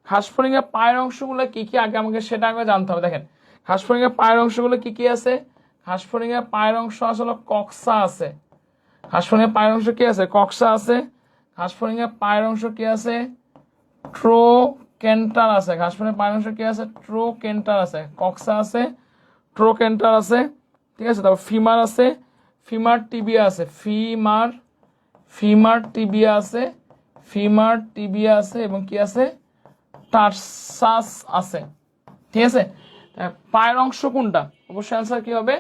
Speaker 1: ঘাস ফড়িং এর পায়ের অংশগুলো কি কি আগে আমাকে সেটা আগে জানতে হবে। দেখেন ঘাস ফড়িং এর পায়ের অংশগুলো কি কি আছে? ঘাস ফড়িং এর পায়ের অংশ আসলে কক্সা আছে। ঘাস ফড়িং এর পায়ের অংশ কি আছে? কক্সা আছে। ঘাস ফড়িং এর পায়ের অংশ কি আছে? ট্রোকেন্টার আছে। ঘাস ফড়িং এর পায়ের অংশ কি আছে? ট্রোকেন্টার আছে। কক্সা আছে, ট্রোকেন্টার আছে। ঠিক আছে, তারপর ফিমার আছে, ফিমার টিবিয়া আছে, ফিমার টিবিয়া আছে, ফিমার টিবিয়া আছে, এবং কি আছে? টার্সাস আছে। ঠিক আছে, পায়ের অংশ কোনটা? অবশ্যই অ্যান্সার কি হবে?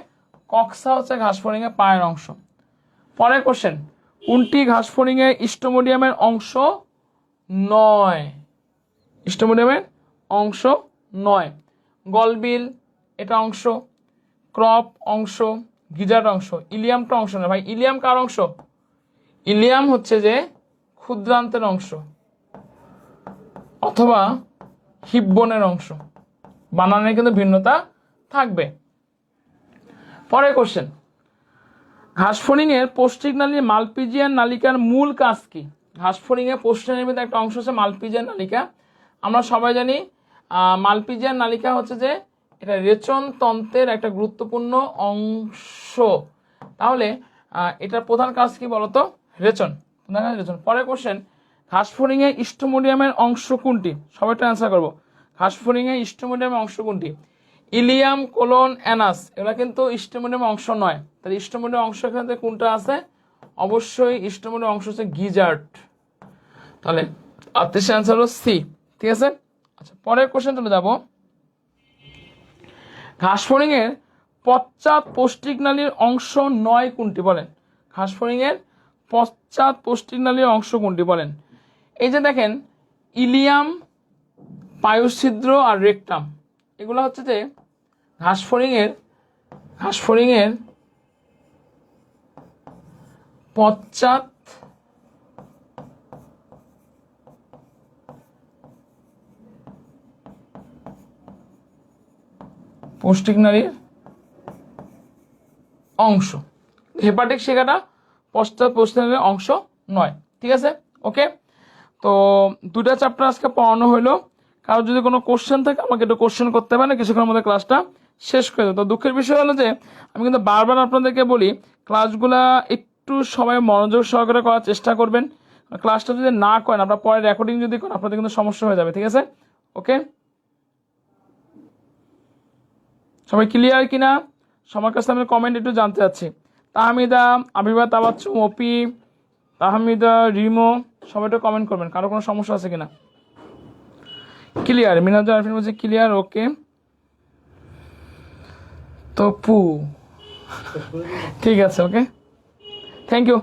Speaker 1: কক্সা হচ্ছে ঘাস ফড়িং এর পায়ের অংশ। পরের কোশ্চেন, কোনটি ঘাস ফড়িং এর স্টোমোডিয়ামের অংশ নয়? স্টোমোডিয়ামের অংশ নয়। গলবিল এটা অংশ, ক্রপ অংশ, গিজার্ড অংশ, ইলিয়ামটা অংশ না ভাই। ইলিয়াম কার অংশ? ইলিয়াম হচ্ছে যে ক্ষুদ্রান্তের অংশ অথবা হিপবোনের অংশ, বানানের কিন্তু ভিন্নতা থাকবে। পরের কোশ্চেন, ঘাসফড়িং এর পৌষ্টিক নালী মালপিজিয়ান নালিকার মূল কাজ কি? ঘাসফড়িং এর পৌষ্টিক নালীর মধ্যে একটা অংশ হচ্ছে মালপিজিয়ান নালিকা। আমরা সবাই জানি মালপিজিয়ান নালিকা হচ্ছে যে এটা রেচন তন্ত্রের একটা গুরুত্বপূর্ণ অংশ। তাহলে এটার প্রধান কাজ কি বলতো? রেচন। রেচন। পরের কোশ্চেন, ঘাসফড়িং এর ইস্টোমোডিয়ামের অংশ কোনটি? সবাইটা অ্যান্সার করবো। ঘাসফড়িং এর ইস্টোমোডিয়ামের অংশ কোনটি? ইলিয়াম, কোলন, অ্যানাস, এগুলো কিন্তু ইস্টোমোডিয়ামের অংশ নয়। তাহলে ইস্টোমোডিয়াম অংশ এখানে কোনটা আছে? অবশ্যই ইস্টোমোডিয়াম অংশ হচ্ছে গিজার্ড। তাহলে আত্মীয় অ্যান্সার হলো সি। ঠিক আছে। আচ্ছা, পরের কোশ্চেন চলে যাব। ঘাসফড়িং এর পশ্চাৎ পৌষ্টিক নালীর অংশ নয় কোনটি? বলেন। ঘাসফড়িং এর পশ্চাৎ পৌষ্টিক নালীর অংশ কোনটি? বলেন। এই যে দেখেন, ইলিয়াম, পায়ুছিদ্র আর রেকটাম, এগুলো হচ্ছে যে ঘাসফড়িং এর পশ্চাৎ পৌষ্টিক নালীর অংশ। হেপাটিক শিখাটা পশ্চাৎ পৌষ্টিক নালীর অংশ নয়। ঠিক আছে, ওকে। তো দুটা চ্যাপ্টার আজকে পড়ানো হলো। কারো যদি কোনো কোশ্চেন থাকে আমাকে একটু কোশ্চেন করতে পারে, কিছুক্ষণের মধ্যে ক্লাসটা শেষ করে দেবো। তো দুঃখের বিষয় হলো যে আমি কিন্তু বারবার আপনাদেরকে বলি ক্লাসগুলা একটু সবাই মনোযোগ সহকারে করার চেষ্টা করবেন। ক্লাসটা যদি না করেন, আপনার পরে রেকর্ডিং যদি করেন, আপনাদের কিন্তু সমস্যা হয়ে যাবে। ঠিক আছে, ওকে। সবাই ক্লিয়ার কিনা? সবার কাছে আমি কমেন্ট একটু জানতে চাচ্ছি। তাহমিদা, আবিবা, তাবাচ্চু, মপি, তাহমিদা, রিমো, সবাই একটু কমেন্ট করবেন কারো কোনো সমস্যা আছে কিনা। ক্লিয়ার? মিনাজ আরফিন বলছে ক্লিয়ার, ওকে। তপু, ঠিক আছে, ওকে, থ্যাংক ইউ।